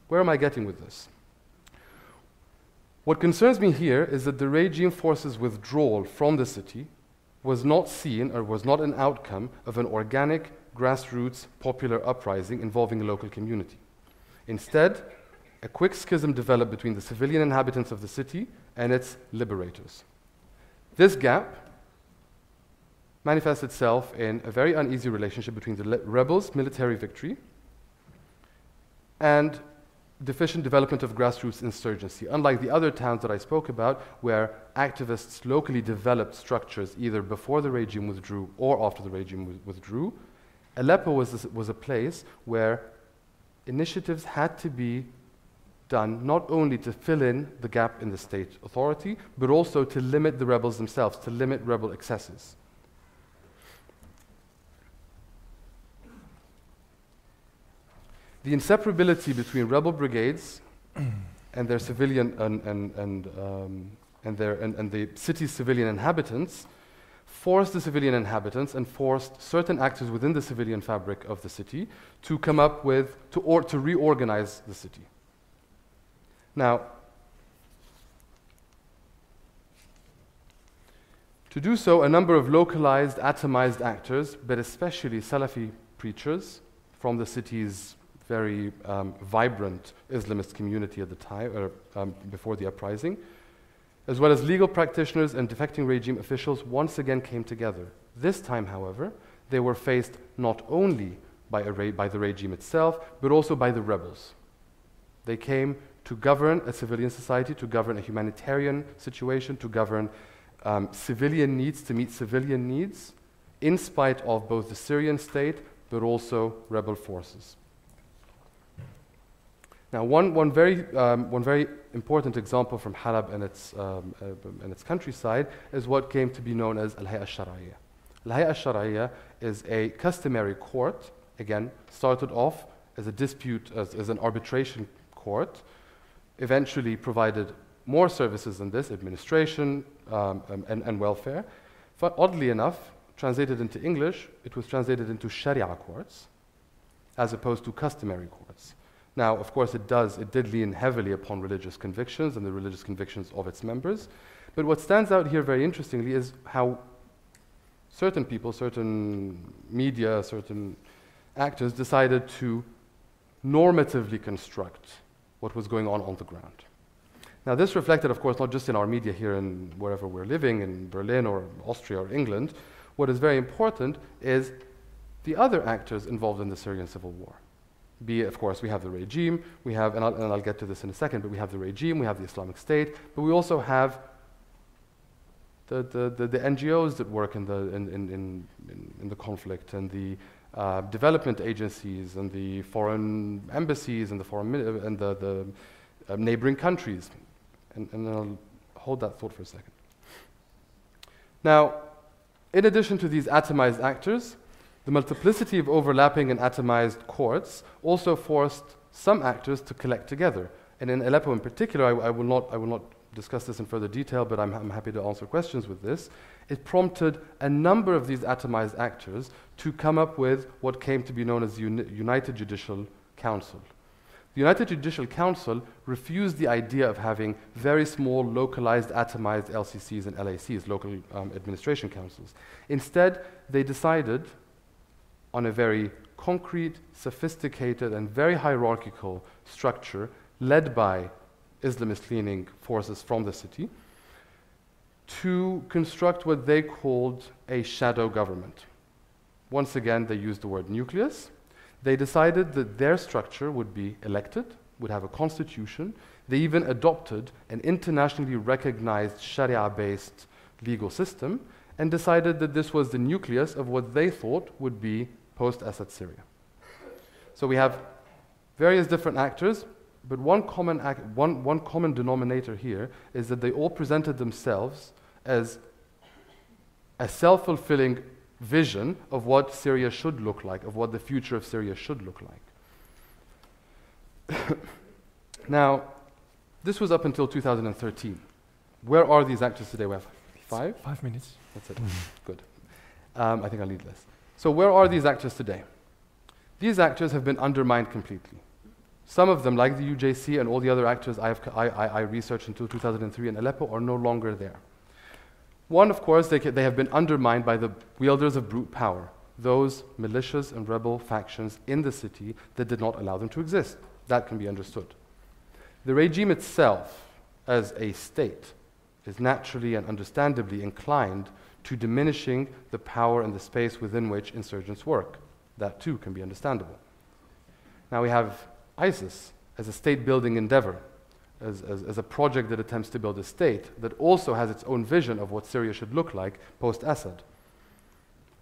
Where am I getting with this? What concerns me here is that the regime forces withdrawal from the city was not seen or was not an outcome of an organic, grassroots, popular uprising involving a local community. Instead, a quick schism developed between the civilian inhabitants of the city and its liberators. This gap manifests itself in a very uneasy relationship between the rebels' military victory and deficient development of grassroots insurgency. Unlike the other towns that I spoke about, where activists locally developed structures either before the regime withdrew or after the regime withdrew, Aleppo was a place where initiatives had to be done not only to fill in the gap in the state authority, but also to limit the rebels themselves, to limit rebel excesses. The inseparability between rebel brigades and their civilian and the city's civilian inhabitants forced the civilian inhabitants and forced certain actors within the civilian fabric of the city to come up with to reorganize the city. Now, to do so, a number of localized, atomized actors, but especially Salafi preachers from the city's very vibrant Islamist community at the time, before the uprising, as well as legal practitioners and defecting regime officials, once again came together. This time, however, they were faced not only by the regime itself, but also by the rebels. They came to govern a civilian society, to govern a humanitarian situation, to govern civilian needs, to meet civilian needs, in spite of both the Syrian state, but also rebel forces. Now, one very important example from Halab and its countryside is what came to be known as Al-Hay'a Al-Shar'iyya. Al-Hay'a Al-Shar'iyya is a customary court, again, started off as a dispute, as an arbitration court, eventually provided more services than this, administration and welfare. But oddly enough, translated into English, it was translated into Sharia courts, as opposed to customary courts. Now, of course, it did lean heavily upon religious convictions and the religious convictions of its members. But what stands out here very interestingly is how certain people, certain media, certain actors decided to normatively construct what was going on the ground. Now, this reflected, of course, not just in our media here and wherever we're living, in Berlin or Austria or England. What is very important is the other actors involved in the Syrian civil war. Be it, of course, we have the regime, we have, and I'll get to this in a second, but we have the regime, we have the Islamic State, but we also have the NGOs that work in the conflict, and the development agencies, and the foreign embassies, and the neighboring countries. And I'll hold that thought for a second. Now, in addition to these atomized actors, the multiplicity of overlapping and atomized courts also forced some actors to collect together. And in Aleppo in particular, I will not discuss this in further detail, but I'm happy to answer questions with this. It prompted a number of these atomized actors to come up with what came to be known as the United Judicial Council. The United Judicial Council refused the idea of having very small, localized, atomized LCCs and LACs, local administration councils. Instead, they decided on a very concrete, sophisticated, and very hierarchical structure led by Islamist-leaning forces from the city to construct what they called a shadow government. Once again, they used the word nucleus. They decided that their structure would be elected, would have a constitution. They even adopted an internationally recognized Sharia-based legal system and decided that this was the nucleus of what they thought would be post-Assad Syria. So we have various different actors, but one common denominator here is that they all presented themselves as a self-fulfilling vision of what Syria should look like, of what the future of Syria should look like. Now, this was up until 2013. Where are these actors today? We have 5? 5 minutes. That's it. Good. I think I'll need less. So where are these actors today? These actors have been undermined completely. Some of them, like the UJC and all the other actors I researched until 2003 in Aleppo, are no longer there. One, of course, they have been undermined by the wielders of brute power, those militias and rebel factions in the city that did not allow them to exist. That can be understood. The regime itself, as a state, is naturally and understandably inclined to diminishing the power and the space within which insurgents work. That too can be understandable. Now we have ISIS as a state-building endeavor, as a project that attempts to build a state that also has its own vision of what Syria should look like post-Assad.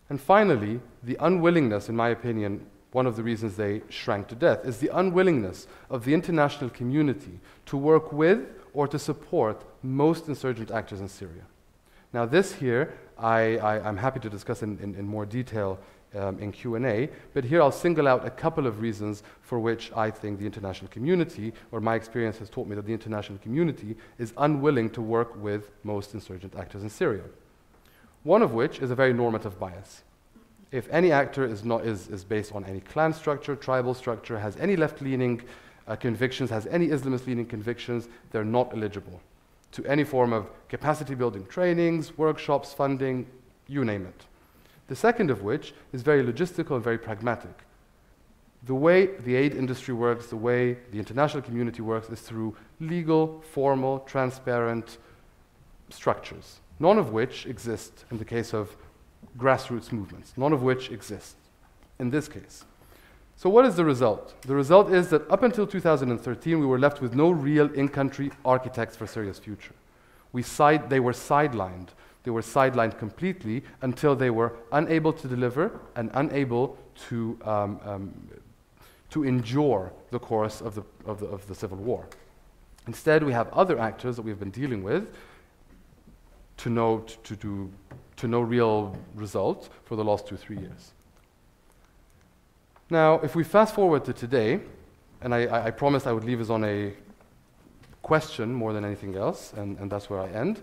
And finally, the unwillingness, in my opinion, one of the reasons they shrank to death, is the unwillingness of the international community to work with or to support most insurgent actors in Syria. Now this here, I'm happy to discuss in more detail in Q&A, but here I'll single out a couple of reasons for which I think the international community, or my experience has taught me that the international community is unwilling to work with most insurgent actors in Syria. One of which is a very normative bias. If any actor is based on any clan structure, tribal structure, has any left-leaning convictions, has any Islamist-leaning convictions, they're not eligible to any form of capacity-building trainings, workshops, funding, you name it. The second of which is very logistical and very pragmatic. The way the aid industry works, the way the international community works, is through legal, formal, transparent structures, none of which exist in the case of grassroots movements, none of which exist in this case. So what is the result? The result is that up until 2013, we were left with no real in-country architects for Syria's future. They were sidelined. They were sidelined completely until they were unable to deliver and unable to endure the course of the civil war. Instead, we have other actors that we've been dealing with to no real result for the last 2-3 years. Now, if we fast forward to today, and I promised I would leave us on a question more than anything else, and that's where I end.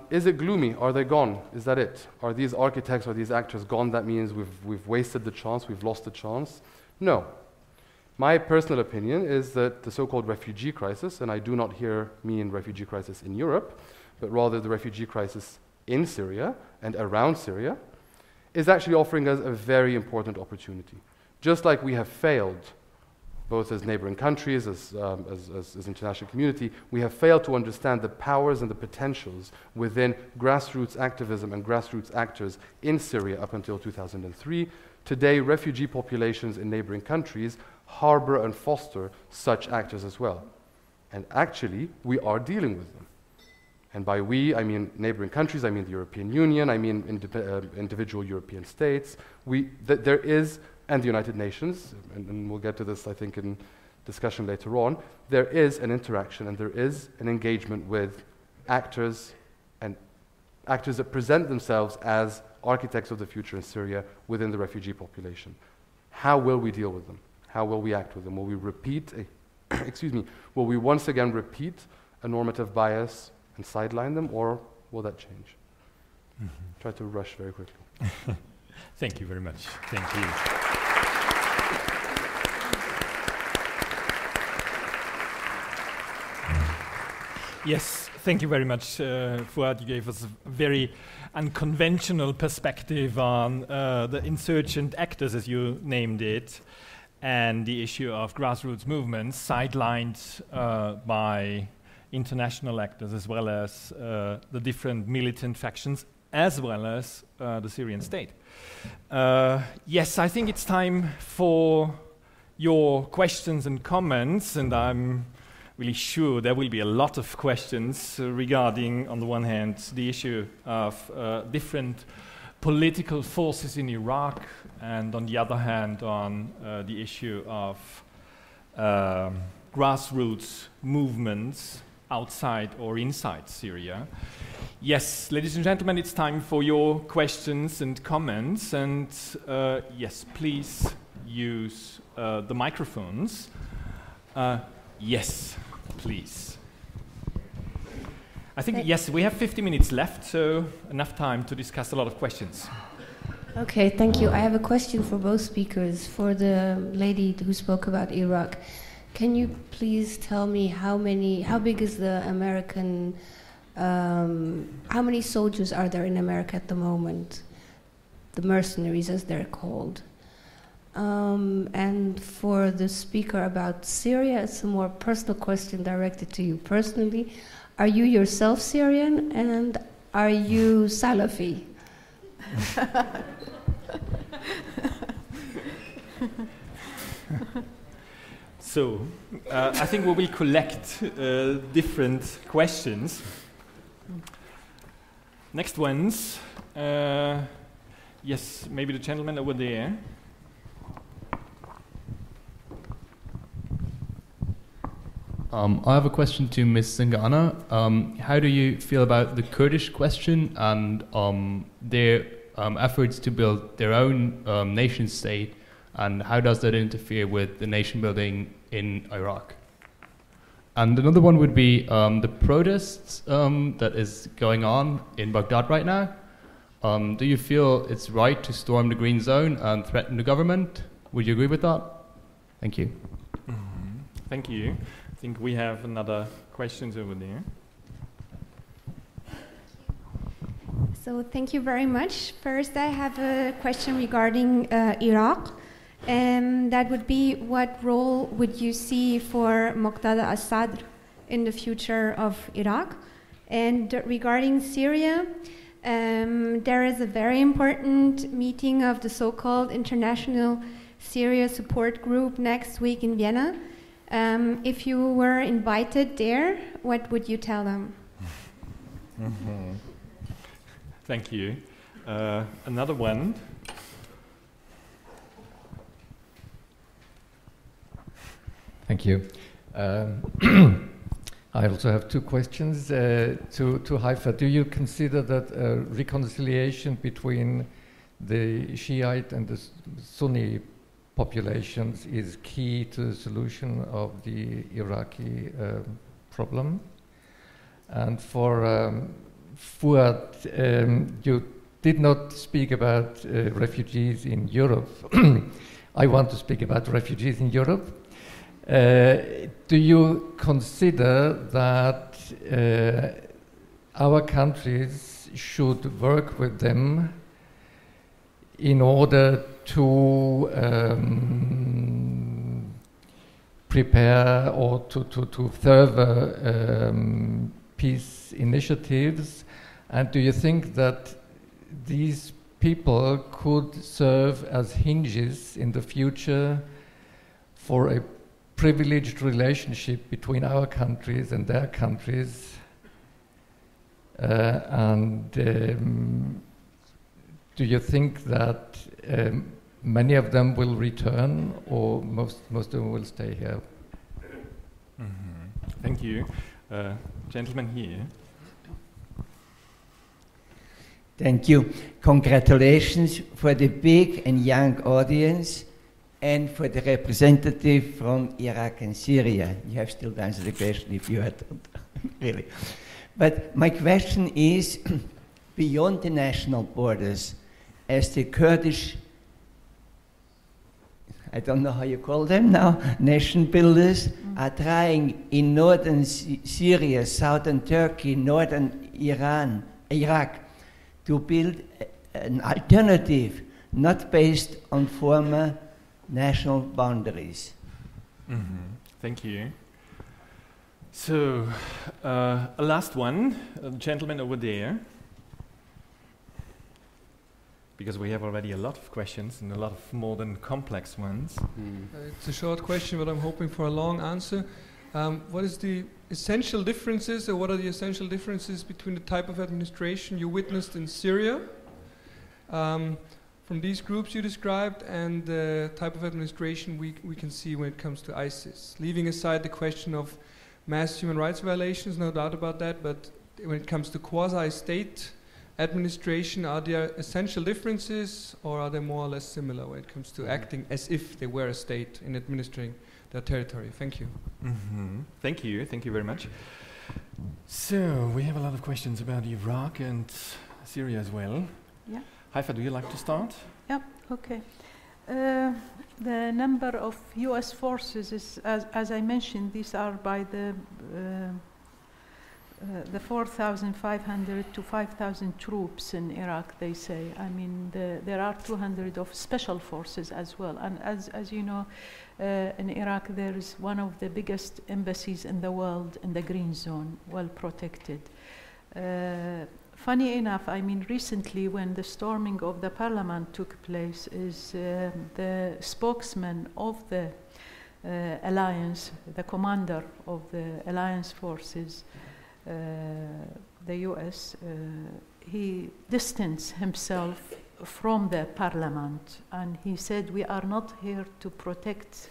Is it gloomy? Are they gone? Is that it? Are these architects or these actors gone? That means we've wasted the chance, we've lost the chance? No. My personal opinion is that the so-called refugee crisis, and I do not here mean refugee crisis in Europe, but rather the refugee crisis in Syria and around Syria, is actually offering us a very important opportunity. Just like we have failed, both as neighboring countries, as international community, we have failed to understand the powers and the potentials within grassroots activism and grassroots actors in Syria up until 2003. Today, refugee populations in neighboring countries harbor and foster such actors as well. And actually, we are dealing with them. And by we, I mean neighboring countries, I mean the European Union, I mean individual European states. There is, and the United Nations, and we'll get to this, I think, in discussion later on, there is an interaction and there is an engagement with actors and actors that present themselves as architects of the future in Syria within the refugee population. How will we deal with them? How will we act with them? Will we repeat will we once again repeat a normative bias and sideline them, or will that change? Try to rush very quickly. Thank you very much. Thank you. Yes, thank you very much, Fouad. You gave us a very unconventional perspective on the insurgent actors, as you named it, and the issue of grassroots movements sidelined by international actors, as well as the different militant factions, as well as the Syrian state. Yes, I think it's time for your questions and comments, and I'm really sure there will be a lot of questions regarding, on the one hand, the issue of different political forces in Iraq, and on the other hand, on the issue of grassroots movements outside or inside Syria. Yes, ladies and gentlemen, it's time for your questions and comments, and yes, please use the microphones. Yes, please. I think, yes, we have 50 minutes left, so enough time to discuss a lot of questions. Okay, thank you. I have a question for both speakers. For the lady who spoke about Iraq, can you please tell me how big is the American, how many soldiers are there in America at the moment? The mercenaries, as they're called. And for the speaker about Syria, it's a more personal question directed to you personally. Are you yourself Syrian, and are you Salafi? So, I think we will collect different questions. Next ones. Yes, maybe the gentleman over there. I have a question to Ms. Zangana. How do you feel about the Kurdish question and their efforts to build their own nation state, and how does that interfere with the nation building in Iraq? And another one would be the protests that is going on in Baghdad right now. Do you feel it's right to storm the Green Zone and threaten the government? Would you agree with that? Thank you. Mm-hmm. Thank you. I think we have another questions over there. So thank you very much. First, I have a question regarding Iraq. That would be, what role would you see for Magda al-Sadr in the future of Iraq? And regarding Syria, there is a very important meeting of the so-called International Syria Support Group next week in Vienna. If you were invited there, what would you tell them? Mm-hmm. Thank you. Another one. Thank you. I also have two questions to Haifa. Do you consider that reconciliation between the Shiite and the Sunni populations is key to the solution of the Iraqi problem? And for Fouad, you did not speak about refugees in Europe. I want to speak about refugees in Europe. Do you consider that our countries should work with them in order to prepare or to further peace initiatives? And do you think that these people could serve as hinges in the future for a privileged relationship between our countries and their countries? Do you think that many of them will return, or most of them will stay here? Mm-hmm. Thank you. Gentleman here. Thank you. Congratulations for the big and young audience and for the representative from Iraq and Syria. You have still to answer the question if you had really. But my question is, beyond the national borders, as the Kurdish, I don't know how you call them now, nation builders are trying in northern Syria, southern Turkey, northern Iraq, to build an alternative, not based on former national boundaries. Thank you. So, a last one, a gentleman over there. Because we have already a lot of questions and a lot of more than complex ones. It's a short question, but I'm hoping for a long answer. What is the essential differences, or what are the essential differences between the type of administration you witnessed in Syria, from these groups you described, and the type of administration we can see when it comes to ISIS? Leaving aside the question of mass human rights violations, no doubt about that, but when it comes to quasi-state administration, are there essential differences, or are they more or less similar when it comes to acting as if they were a state in administering their territory? Thank you. Thank you very much. So, we have a lot of questions about Iraq and Syria as well. Yeah. Haifa, do you like to start? Yeah, okay. The number of US forces is, as I mentioned, these are by the 4,500 to 5,000 troops in Iraq, they say. I mean, there are 200 of special forces as well. And as you know, in Iraq, there is one of the biggest embassies in the world in the green zone, well protected. Funny enough, I mean, recently when the storming of the parliament took place, is the spokesman of the alliance, the commander of the alliance forces, the US, he distanced himself from the parliament, and he said, we are not here to protect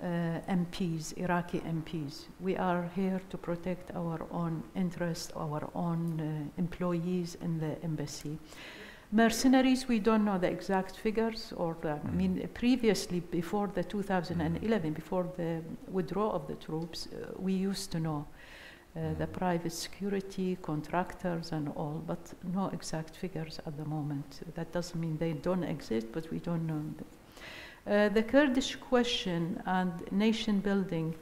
MPs, Iraqi MPs. We are here to protect our own interests, our own employees in the embassy. Mercenaries, we don't know the exact figures, or I mean, previously, before the 2011, before the withdrawal of the troops, we used to know the private security, contractors and all, but no exact figures at the moment. That doesn't mean they don't exist, but we don't know them. The Kurdish question and nation building,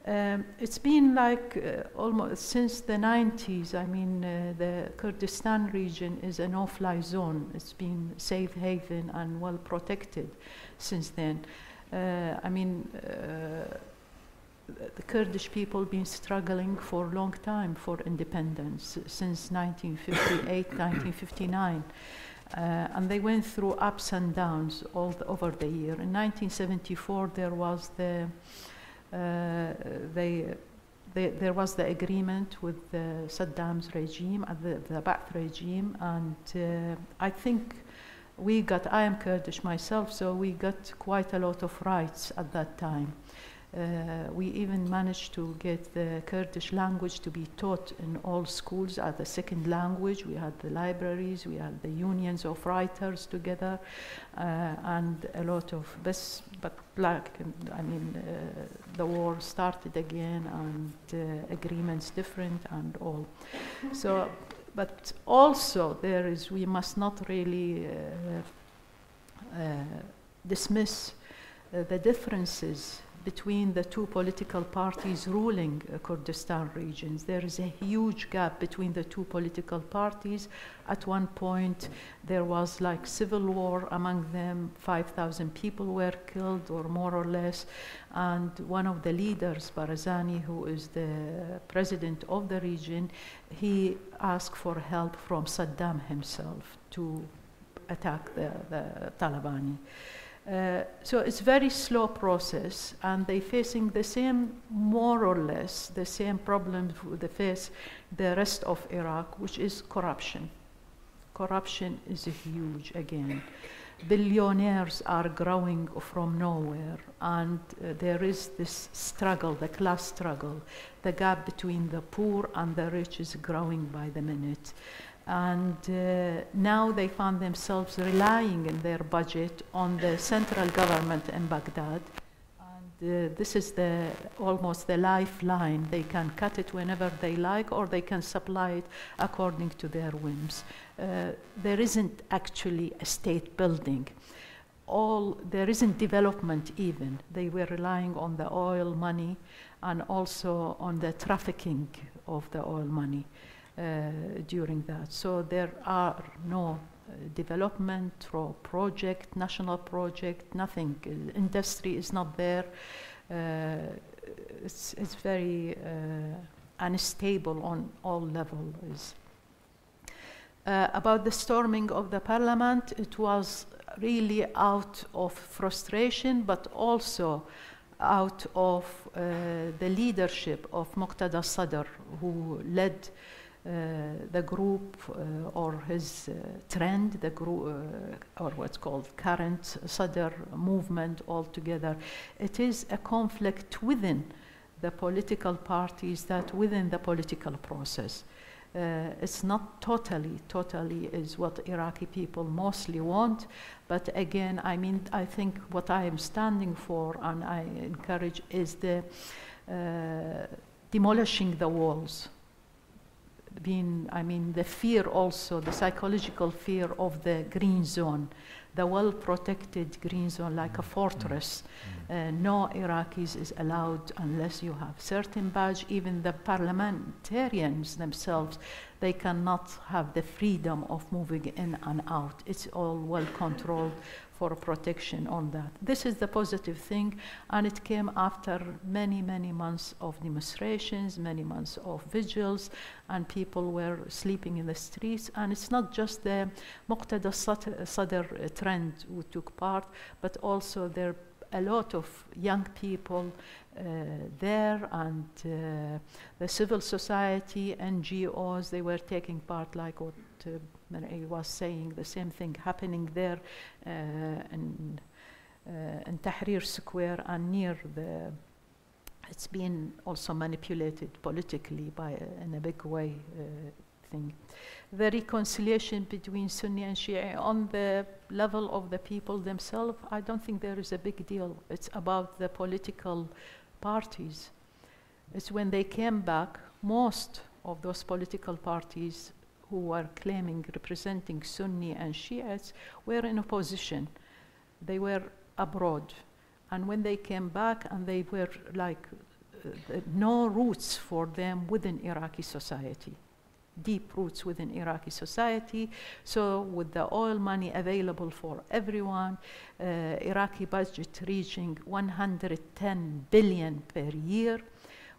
it's been like almost since the 90s. I mean, the Kurdistan region is a no-fly zone. It's been safe haven and well protected since then. I mean, the Kurdish people been struggling for a long time for independence, since 1958, 1959. And they went through ups and downs over the year. In 1974, there was the agreement with Saddam's regime, the Ba'ath regime, and I think I am Kurdish myself, so we got quite a lot of rights at that time. We even managed to get the Kurdish language to be taught in all schools as a second language. We had the libraries, we had the unions of writers together, and a lot of this. But the war started again, and agreements different and all. So, but also we must not really dismiss the differences between the two political parties ruling Kurdistan regions. There is a huge gap between the two political parties. At one point, there was like civil war among them. 5,000 people were killed, or more or less. And one of the leaders, Barzani, who is the president of the region, he asked for help from Saddam himself to attack the Taliban. So it's a very slow process, and they're facing the same, more or less, the same problems they face the rest of Iraq, which is corruption. Corruption is huge again. Billionaires are growing from nowhere, and there is this struggle, the class struggle. The gap between the poor and the rich is growing by the minute. And now they found themselves relying in their budget on the central government in Baghdad. And this is almost the lifeline. They can cut it whenever they like, or they can supply it according to their whims. There isn't actually a state building. There isn't development even. They were relying on the oil money and also on the trafficking of the oil money during that. So there are no development or project, national project, nothing. Industry is not there. It's very unstable on all levels. About the storming of the parliament, it was really out of frustration, but also out of the leadership of Muqtada Sadr, who led the group or his trend, the group or what's called current Sadr movement altogether. It is a conflict within the political parties, that within the political process. It's not totally is what Iraqi people mostly want, but again, I mean, I think what I am standing for and I encourage is the demolishing the walls. The fear also, the psychological fear of the green zone, the well-protected green zone, like a fortress. No Iraqis is allowed unless you have certain badge. Even the parliamentarians themselves, they cannot have the freedom of moving in and out. It's all well controlled for protection on that. This is the positive thing, and it came after many, many months of demonstrations, many months of vigils, and people were sleeping in the streets. And it's not just the Muqtada Sadr trend who took part, but also there are a lot of young people there, and the civil society, NGOs, they were taking part, like what Marei was saying, the same thing happening there in Tahrir Square and near the. It's been also manipulated politically in a big way. Thing. The reconciliation between Sunni and Shia on the level of the people themselves, I don't think there is a big deal. It's about the political parties. It's when they came back, most of those political parties who were claiming representing Sunni and Shiites were in opposition. They were abroad. And when they came back, and they were like no roots for them within Iraqi society. Deep roots within Iraqi society. So with the oil money available for everyone, Iraqi budget reaching 110 billion per year,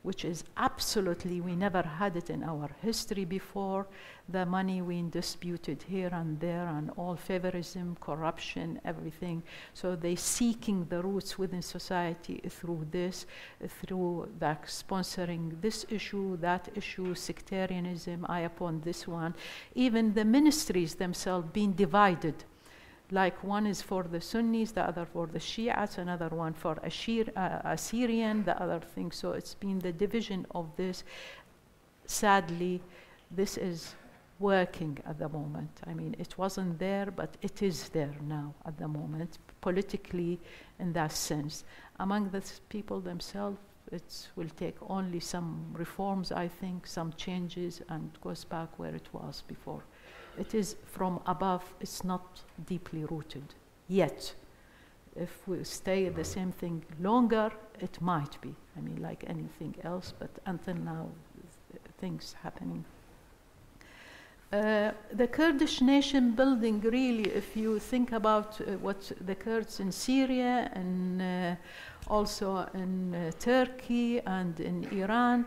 which is absolutely, we never had it in our history before. The money we disputed here and there, and all favorism, corruption, everything. So they seeking the roots within society through this, through that sponsoring this issue, that issue, sectarianism, eye upon this one. Even the ministries themselves being divided. Like one is for the Sunnis, the other for the Shiites, another one for Syrian, the other thing. So it's been the division of this. Sadly, this is working at the moment. I mean, it wasn't there, but it is there now at the moment, politically in that sense. Among the people themselves, it will take only some reforms, I think, some changes, and goes back where it was before. It is from above, it's not deeply rooted yet. If we stay the same thing longer, it might be. I mean, like anything else, but until now, things happening. The Kurdish nation building, really, if you think about what the Kurds in Syria and also in Turkey and in Iran,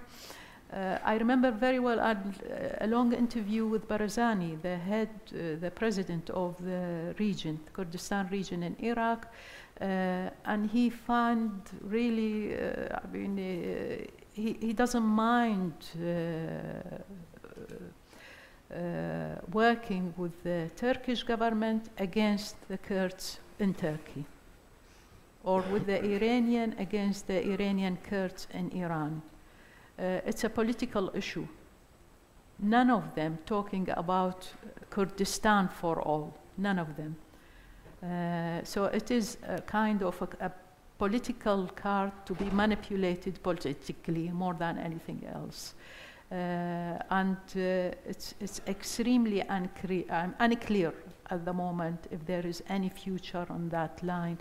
I remember very well a long interview with Barzani, the president of the region, Kurdistan region in Iraq, and he found really, he doesn't mind working with the Turkish government against the Kurds in Turkey, or with the Iranian against the Iranian Kurds in Iran. It's a political issue. none of them talking about Kurdistan for all, none of them. So it is a kind of a political card to be manipulated politically more than anything else. It's extremely unclear at the moment if there is any future on that line.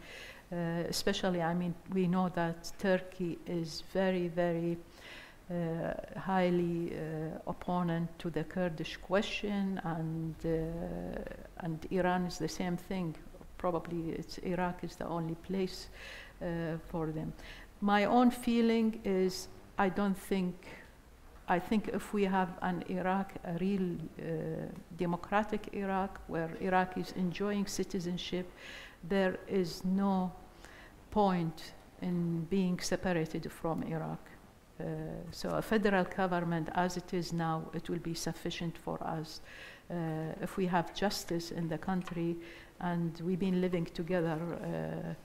Especially, I mean, we know that Turkey is very, very highly opponent to the Kurdish question, and Iran is the same thing. Probably Iraq is the only place for them. My own feeling is I think if we have an Iraq, a real democratic Iraq, where Iraq is enjoying citizenship, there is no point in being separated from Iraq. So a federal government as it is now, it will be sufficient for us. If we have justice in the country and we've been living together,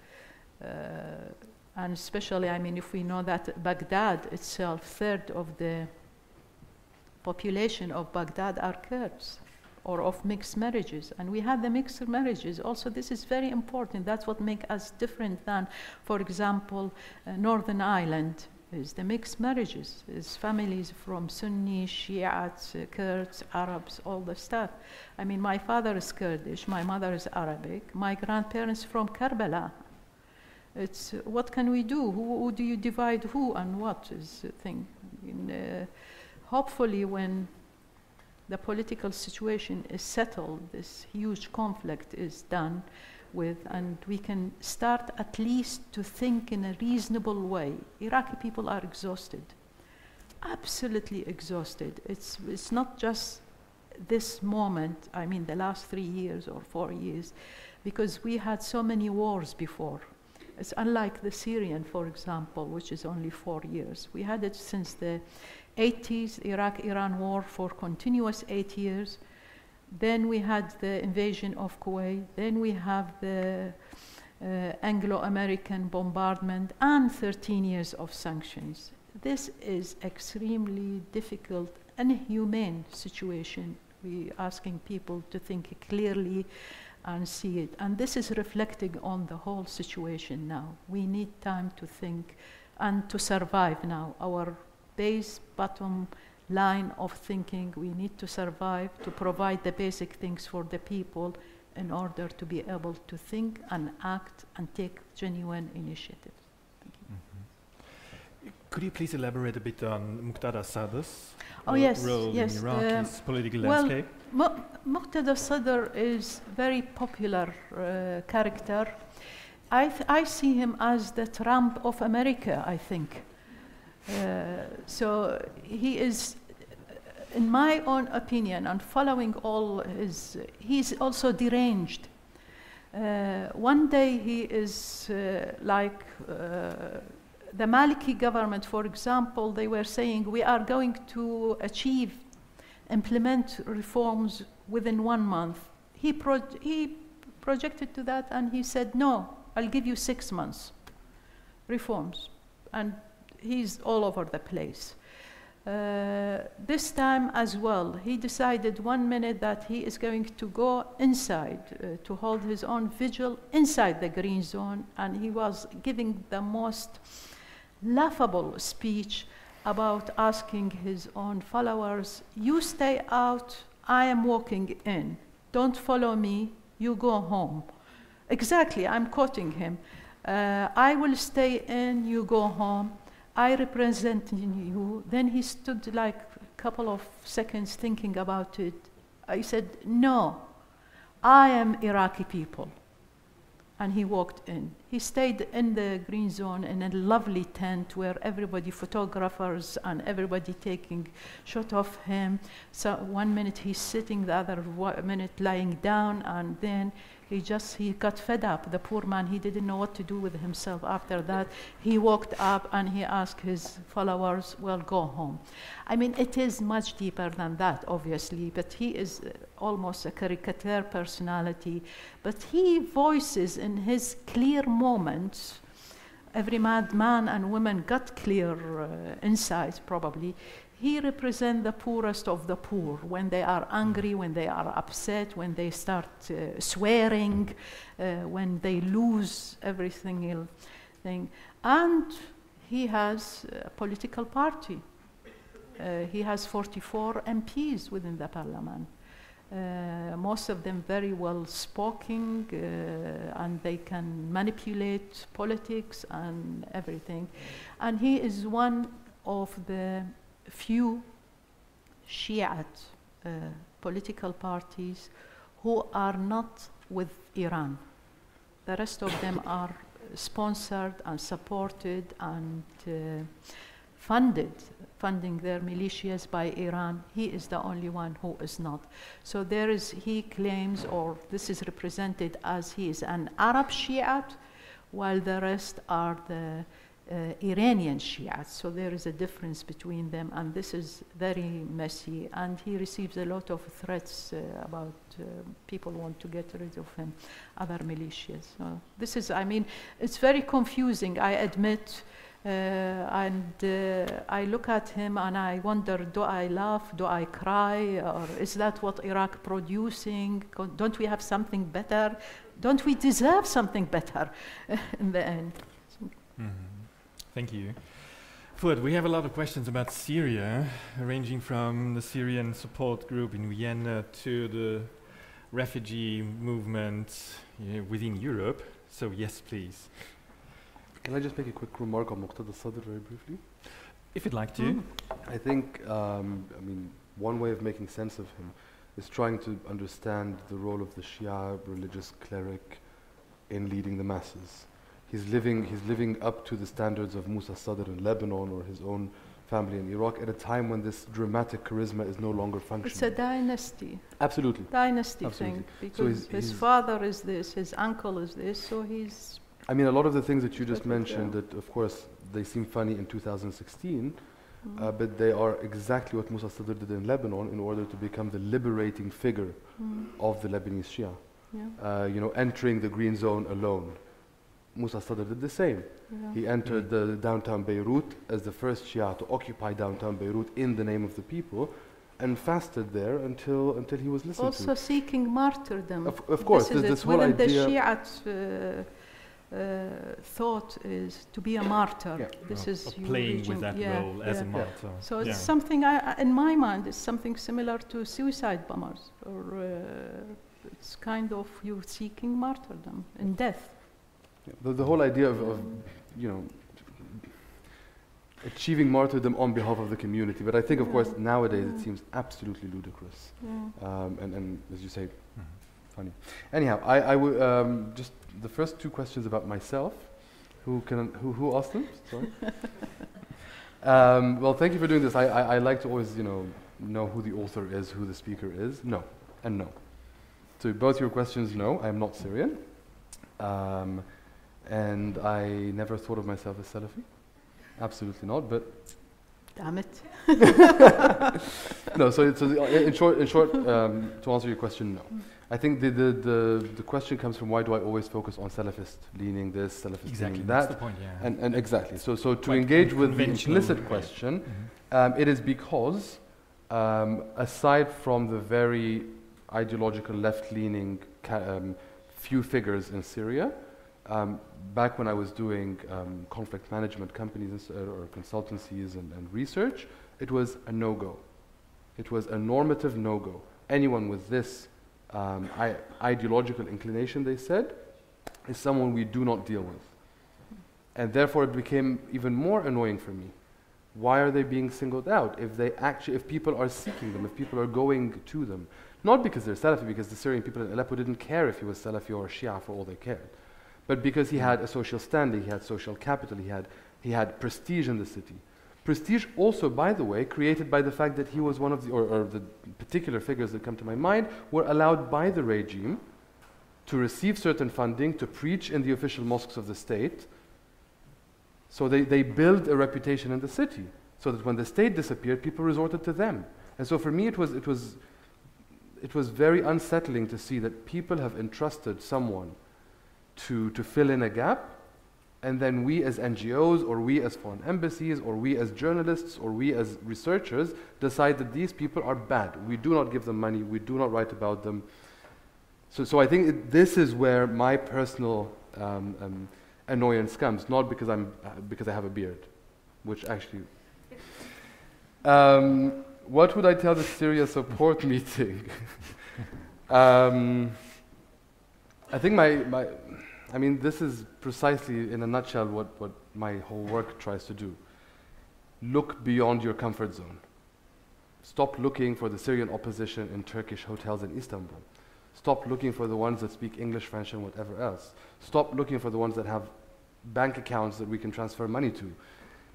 and especially, I mean, if we know that Baghdad itself, third of the population of Baghdad are Kurds or of mixed marriages, and we have the mixed marriages. Also, this is very important. That's what makes us different than, for example, Northern Ireland is the mixed marriages, is families from Sunni, Shiites, Kurds, Arabs, all the stuff. I mean, my father is Kurdish, my mother is Arabic, my grandparents from Karbala. It's what can we do? Who do you divide who and what is the thing? Hopefully, when the political situation is settled, this huge conflict is done with, and we can start at least to think in a reasonable way. Iraqi people are exhausted, absolutely exhausted. It's not just this moment, I mean the last 3 years or 4 years, because we had so many wars before. It's unlike the Syrian, for example, which is only 4 years. We had it since the 80s, Iraq-Iran war for continuous 8 years. Then we had the invasion of Kuwait. Then we have the Anglo-American bombardment and 13 years of sanctions. This is extremely difficult and inhumane situation. We're asking people to think clearly and see it. And this is reflecting on the whole situation now. We need time to think and to survive now. Our bottom line of thinking, we need to survive, to provide the basic things for the people in order to be able to think and act and take genuine initiatives. Thank you. Mm-hmm. Could you please elaborate a bit on Muqtada Sadr's role yes. in Iraq's political landscape? Muqtada Sadr is a very popular character. I see him as the Trump of America, I think. So he is, in my own opinion, and following all he's also deranged. One day he is like the Maliki government, for example, they were saying we are going to implement reforms within 1 month. He projected to that and he said, no, I'll give you 6 months reforms. And he's all over the place. This time as well, he decided 1 minute that he is going to go inside to hold his own vigil inside the green zone, and he was giving the most laughable speech about asking his own followers, you stay out, I am walking in. Don't follow me, you go home. Exactly, I'm quoting him. I will stay in, you go home. I represent you. Then he stood like a couple of seconds thinking about it. I said, no, I am Iraqi people. And he walked in. He stayed in the green zone in a lovely tent where everybody, photographers and everybody taking shot of him. So 1 minute he's sitting, the other minute lying down, and then he got fed up. The poor man, he didn't know what to do with himself after that. He walked up and he asked his followers, well, go home. I mean, it is much deeper than that, obviously, but he is almost a caricature personality. But he voices in his clear moments, every man and woman got clear insights, probably. he represents the poorest of the poor when they are angry, when they are upset, when they start swearing, when they lose everything. And he has a political party. He has 44 MPs within the parliament. Most of them very well spoken, and they can manipulate politics and everything. And he is one of the few Shiite political parties who are not with Iran. The rest of them are sponsored and supported and funding their militias by Iran. He is the only one who is not. So there is, he claims, or this is represented as he is an Arab Shiite, while the rest are the Iranian Shiites. So there is a difference between them, and this is very messy. And he receives a lot of threats about people want to get rid of him, other militias. So this is, I mean, it's very confusing, I admit. I look at him and I wonder, do I laugh, do I cry, or is that what Iraq producing? Don't we have something better? Don't we deserve something better in the end? Thank you. Fouad, we have a lot of questions about Syria, ranging from the Syrian support group in Vienna to the refugee movement within Europe. So yes, please. Can I just make a quick remark on Muqtada Sadr very briefly? If you'd like to. I think, I mean, one way of making sense of him is trying to understand the role of the Shia religious cleric in leading the masses. He's living up to the standards of Musa Sadr in Lebanon or his own family in Iraq at a time when this dramatic charisma is no longer functioning. It's a dynasty. Absolutely. Dynasty Absolutely. thing, because so his father is this, his uncle is this, so he's... I mean, a lot of the things that you just mentioned, that of course they seem funny in 2016, but they are exactly what Musa Sadr did in Lebanon in order to become the liberating figure of the Lebanese Shia. Yeah. You know, entering the green zone alone. Musa Sadr did the same. Yeah. He entered the downtown Beirut as the first Shia to occupy downtown Beirut in the name of the people, and fasted there until he was listened to. Also seeking martyrdom. Of course, this whole idea. The Shiite thought is to be a martyr. Yeah. This is playing with that role as a martyr. So it's something, in my mind, it's something similar to suicide bombers, or it's kind of you seeking martyrdom and death. The whole idea of you know, achieving martyrdom on behalf of the community, but I think, of course, nowadays it seems absolutely ludicrous, and as you say, funny. Anyhow, I would just the first two questions about myself. Who asked them? Sorry. Well, thank you for doing this. I like to always know who the author is, who the speaker is. No, and no. So both your questions, no. I am not Syrian. And I never thought of myself as Salafi. Absolutely not, but... Damn it. No, so in short, to answer your question, no. I think the question comes from, why do I always focus on Salafist leaning this, Salafist leaning that? That's the point, yeah. And exactly. So to engage with the implicit question, it is because, aside from the very ideological left-leaning few figures in Syria, back when I was doing conflict management companies or consultancies and research, it was a no-go. It was a normative no-go. Anyone with this ideological inclination, they said, is someone we do not deal with. And therefore it became even more annoying for me. Why are they being singled out if people are seeking them, if people are going to them? Not because they're Salafi, because the Syrian people in Aleppo didn't care if he was Salafi or Shia for all they cared. But because he had a social standing, he had social capital, he had prestige in the city. Prestige also, by the way, created by the fact that he was one of the, or the particular figures that come to my mind, were allowed by the regime to receive certain funding, to preach in the official mosques of the state. So they built a reputation in the city, so that when the state disappeared, people resorted to them. And so for me, it was very unsettling to see that people have entrusted someone to fill in a gap, and then we as NGOs, or we as foreign embassies, or we as journalists, or we as researchers decide that these people are bad. We do not give them money, we do not write about them. So I think this is where my personal annoyance comes, not because I have a beard, which actually... what would I tell the Syria support meeting? I think I mean, this is precisely, in a nutshell, what my whole work tries to do. Look beyond your comfort zone. Stop looking for the Syrian opposition in Turkish hotels in Istanbul. Stop looking for the ones that speak English, French, and whatever else. Stop looking for the ones that have bank accounts that we can transfer money to,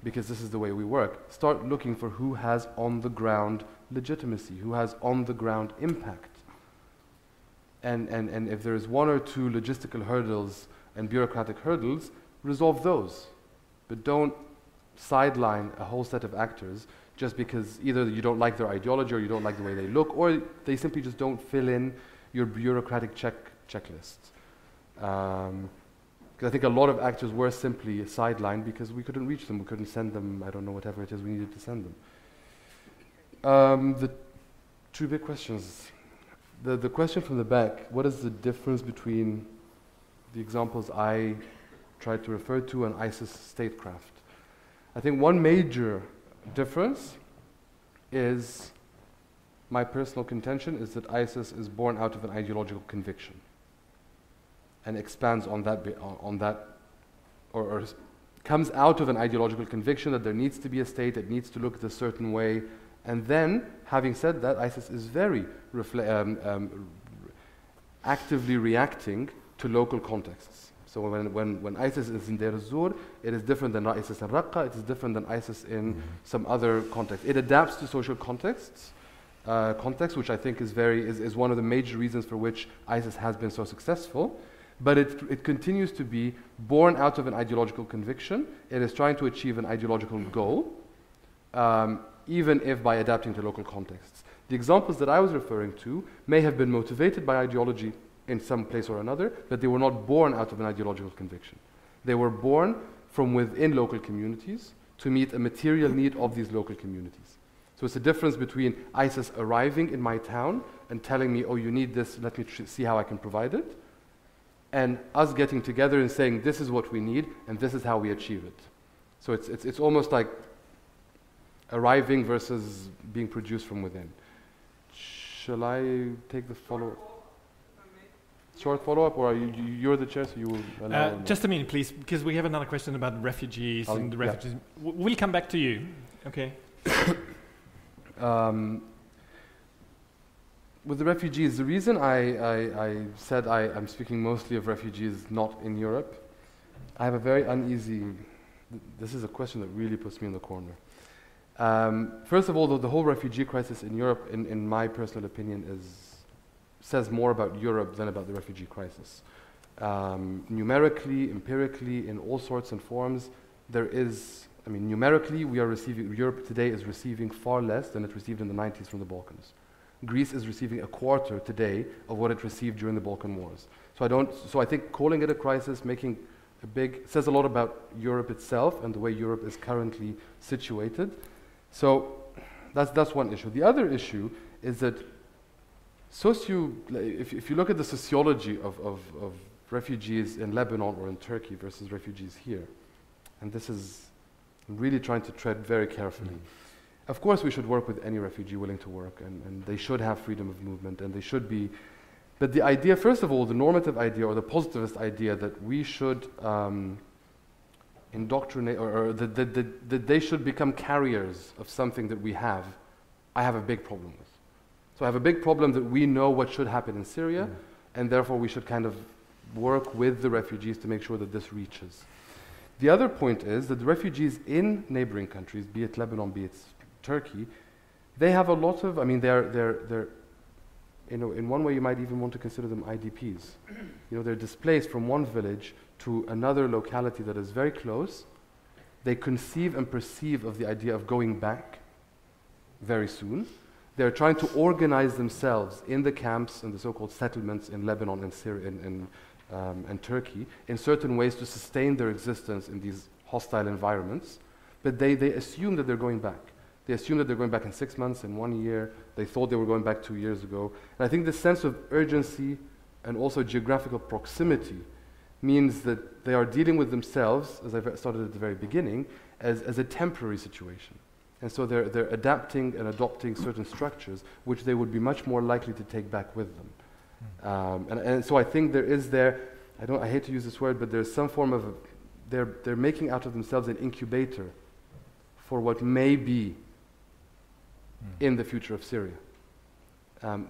because this is the way we work. Start looking for who has on-the-ground legitimacy, who has on-the-ground impact. And if there is one or two logistical hurdles and bureaucratic hurdles, resolve those. But don't sideline a whole set of actors just because either you don't like their ideology, or you don't like the way they look, or they simply just don't fill in your bureaucratic checklists. Because I think a lot of actors were simply sidelined because we couldn't reach them, we couldn't send them, I don't know, whatever it is we needed to send them. The two big questions. The question from the back, what is the difference between the examples I tried to refer to and ISIS statecraft? I think one major difference is, my personal contention is that ISIS is born out of an ideological conviction and expands on that, or comes out of an ideological conviction that there needs to be a state, it needs to look a certain way. And then, having said that, ISIS is very actively reacting to local contexts. So when ISIS is in Deir ez-Zor, it is different than ISIS in Raqqa, it is different than ISIS in some other context. It adapts to social contexts, which I think is one of the major reasons for which ISIS has been so successful. But it continues to be born out of an ideological conviction. It is trying to achieve an ideological goal, even if by adapting to local contexts. The examples that I was referring to may have been motivated by ideology in some place or another, but they were not born out of an ideological conviction. They were born from within local communities to meet a material need of these local communities. So it's a difference between ISIS arriving in my town and telling me, oh, you need this, let me see how I can provide it, and us getting together and saying, this is what we need, and this is how we achieve it. So it's almost like arriving versus being produced from within. Shall I take the follow-up? Short follow-up, or you're the chair, so you will allow just a minute, please, because we have another question about refugees and the refugees. Yeah. We'll come back to you. Okay. With the refugees, the reason I said I'm speaking mostly of refugees not in Europe, I have a very uneasy... This is a question that really puts me in the corner. First of all, the whole refugee crisis in Europe, in my personal opinion, says more about Europe than about the refugee crisis. Numerically, empirically, in all sorts and forms, there is... I mean, numerically, Europe today is receiving far less than it received in the 90s from the Balkans. Greece is receiving a quarter today of what it received during the Balkan Wars. So I think calling it a crisis, making a says a lot about Europe itself and the way Europe is currently situated. So that's one issue. The other issue is that if you look at the sociology of refugees in Lebanon or in Turkey versus refugees here, and this is really trying to tread very carefully. Of course, we should work with any refugee willing to work, and they should have freedom of movement, and they should be. But the idea, first of all, the normative idea or the positivist idea that we should indoctrinate, or that they should become carriers of something that we have, I have a big problem with. So I have a big problem that we know what should happen in Syria, and therefore we should kind of work with the refugees to make sure that this reaches. The other point is that the refugees in neighboring countries, be it Lebanon, be it Turkey, they have a lot of, they're in one way you might even want to consider them IDPs. They're displaced from one village to another locality that is very close. They conceive and perceive of the idea of going back very soon. They're trying to organize themselves in the camps and the so-called settlements in Lebanon and Syria, and Turkey in certain ways to sustain their existence in these hostile environments, but they assume that they're going back. They assume that they're going back in 6 months, in 1 year. They thought they were going back 2 years ago. And I think this sense of urgency and also geographical proximity means that they are dealing with themselves, as I started at the very beginning, as a temporary situation. And so they're adapting and adopting certain structures which they would be much more likely to take back with them. And so I think I hate to use this word, but there's some form of, they're making out of themselves an incubator for what may be in the future of Syria.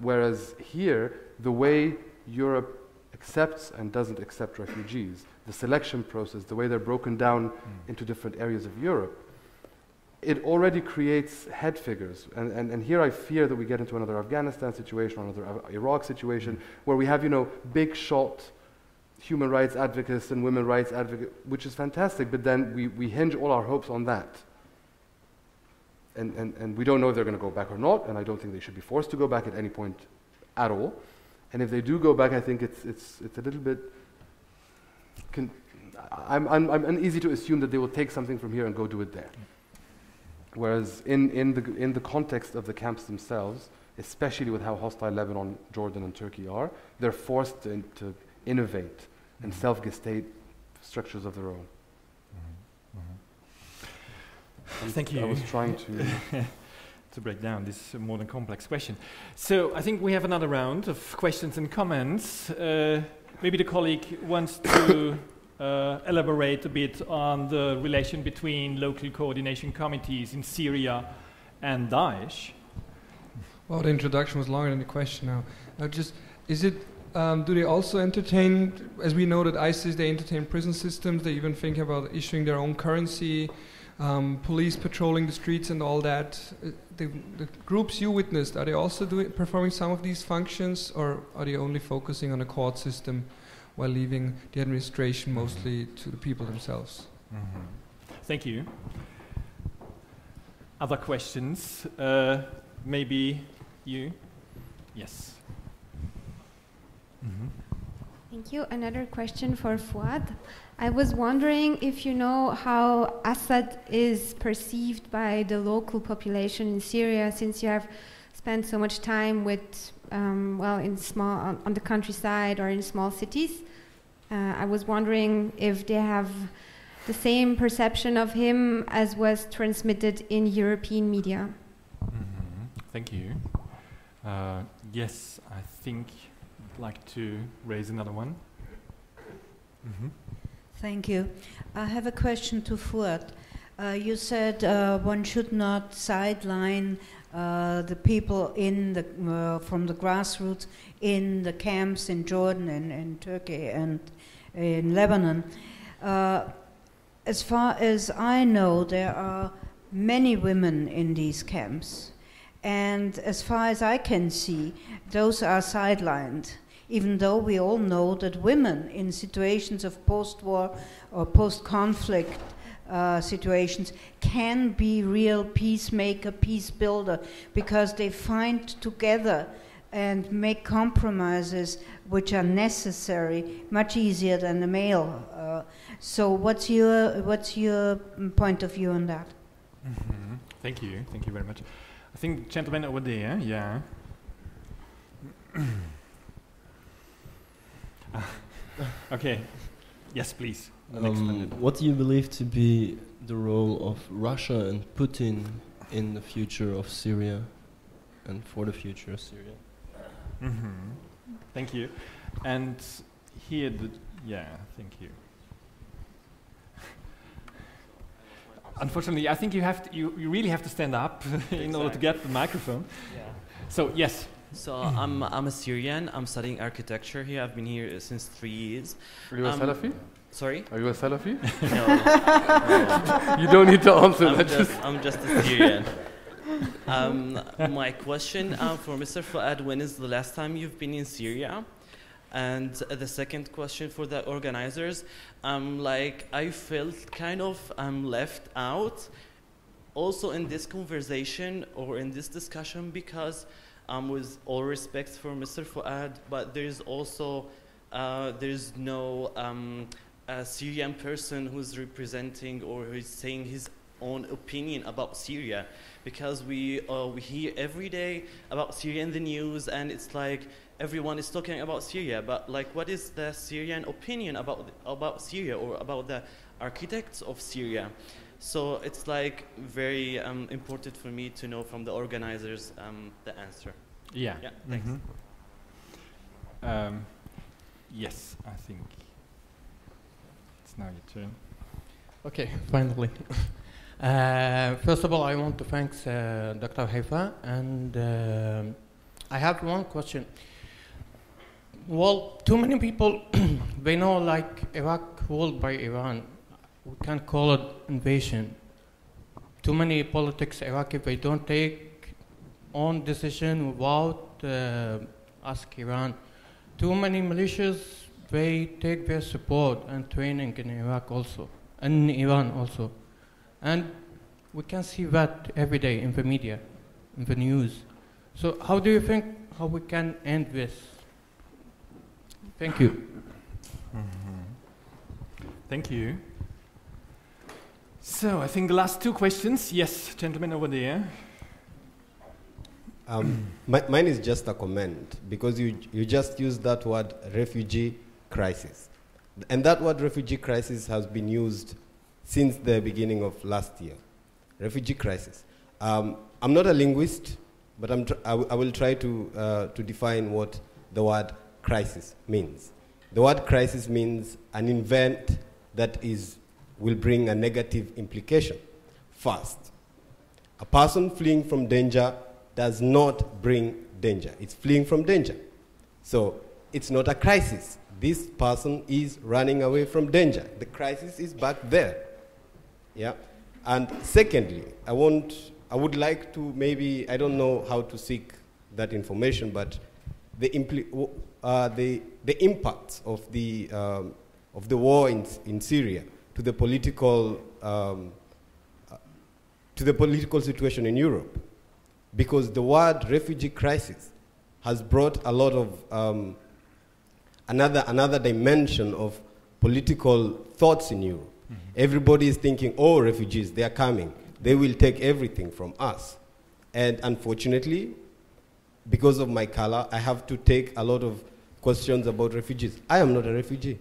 Whereas here, the way Europe accepts and doesn't accept refugees, the selection process, the way they're broken down into different areas of Europe, it already creates head figures. And here I fear that we get into another Afghanistan situation, or another Iraq situation, where we have, big shot human rights advocates and women rights advocates, which is fantastic, but then we hinge all our hopes on that. And we don't know if they're going to go back or not, and I don't think they should be forced to go back at any point at all. And if they do go back, I think it's a little bit. I'm uneasy to assume that they will take something from here and go do it there. Whereas in the context of the camps themselves, especially with how hostile Lebanon, Jordan, and Turkey are, they're forced to innovate and self-gestate structures of their own. Thank you. I was trying to to break down this more than complex question. So I think we have another round of questions and comments. Maybe the colleague wants to elaborate a bit on the relation between local coordination committees in Syria and Daesh. Well, the introduction was longer than the question now. Do they also entertain, as we know that ISIS, they entertain prison systems, they even think about issuing their own currency, police patrolling the streets and all that. The groups you witnessed, are they also performing some of these functions, or are they only focusing on a court system while leaving the administration mostly to the people themselves? Thank you. Other questions? Maybe you? Yes. Thank you. Another question for Fouad. I was wondering if you know how Assad is perceived by the local population in Syria, since you have spent so much time with, on the countryside or in small cities. I was wondering if they have the same perception of him as was transmitted in European media. Thank you. Yes, I think I'd like to raise another one. Thank you. I have a question to Fouad. You said one should not sideline the people from the grassroots in the camps in Jordan and Turkey and in Lebanon. As far as I know, there are many women in these camps. And as far as I can see, those are sidelined, even though we all know that women in situations of post-war or post-conflict situations can be real peacemaker, peace builder, because they find together and make compromises which are necessary, much easier than the male. So what's your point of view on that? Thank you very much. I think the gentleman over there, yeah. Okay, yes, please. What do you believe to be the role of Russia and Putin in the future of Syria and for the future of Syria? Thank you. And here, thank you. Unfortunately, I think you really have to stand up in order to get the microphone. Yeah. So yes. So I'm a Syrian. I'm studying architecture here. I've been here since 3 years. Are you a Salafi? Sorry? Are you a Salafi? No. You don't need to answer that. I'm just a Syrian. My question for Mr. Fouad, when is the last time you've been in Syria? And the second question for the organizers, I felt kind of left out also in this conversation or in this discussion, because with all respect for Mr. Fouad, but there's also there's no Syrian person who's representing or who's saying his own opinion about Syria, because we hear every day about Syria in the news, and it's like everyone is talking about Syria, but like what is the Syrian opinion about Syria or about the architects of Syria? So it's like very important for me to know from the organizers the answer. Yeah. Yeah. Thanks. Yes, I think it's now your turn. Okay, finally. First of all, I want to thank Dr. Haifa, and I have one question. Well, too many people, they know like Iraq ruled by Iran. We can't call it invasion. Too many politics Iraqi, they don't take own decision without ask Iran. Too many militias, they take their support and training in Iraq also, and in Iran also. And we can see that every day in the media, in the news. So how do you think how we can end this? Thank you. Thank you. So I think the last two questions. Yes, gentleman over there. Mine is just a comment, because you just used that word refugee crisis. And that word refugee crisis has been used since the beginning of last year. Refugee crisis. I'm not a linguist, but I will try to define what the word crisis means. The word crisis means an event that will bring a negative implication. First, a person fleeing from danger does not bring danger. It's fleeing from danger. So it's not a crisis. This person is running away from danger. The crisis is back there. Yeah. And secondly, I would like to maybe, I don't know how to seek that information, but the impacts of the war in Syria to the political situation in Europe, because the word refugee crisis has brought a lot of another dimension of political thoughts in Europe. Mm-hmm. Everybody is thinking, oh, refugees, they are coming. They will take everything from us. And unfortunately, because of my color, I have to take a lot of questions about refugees. I am not a refugee.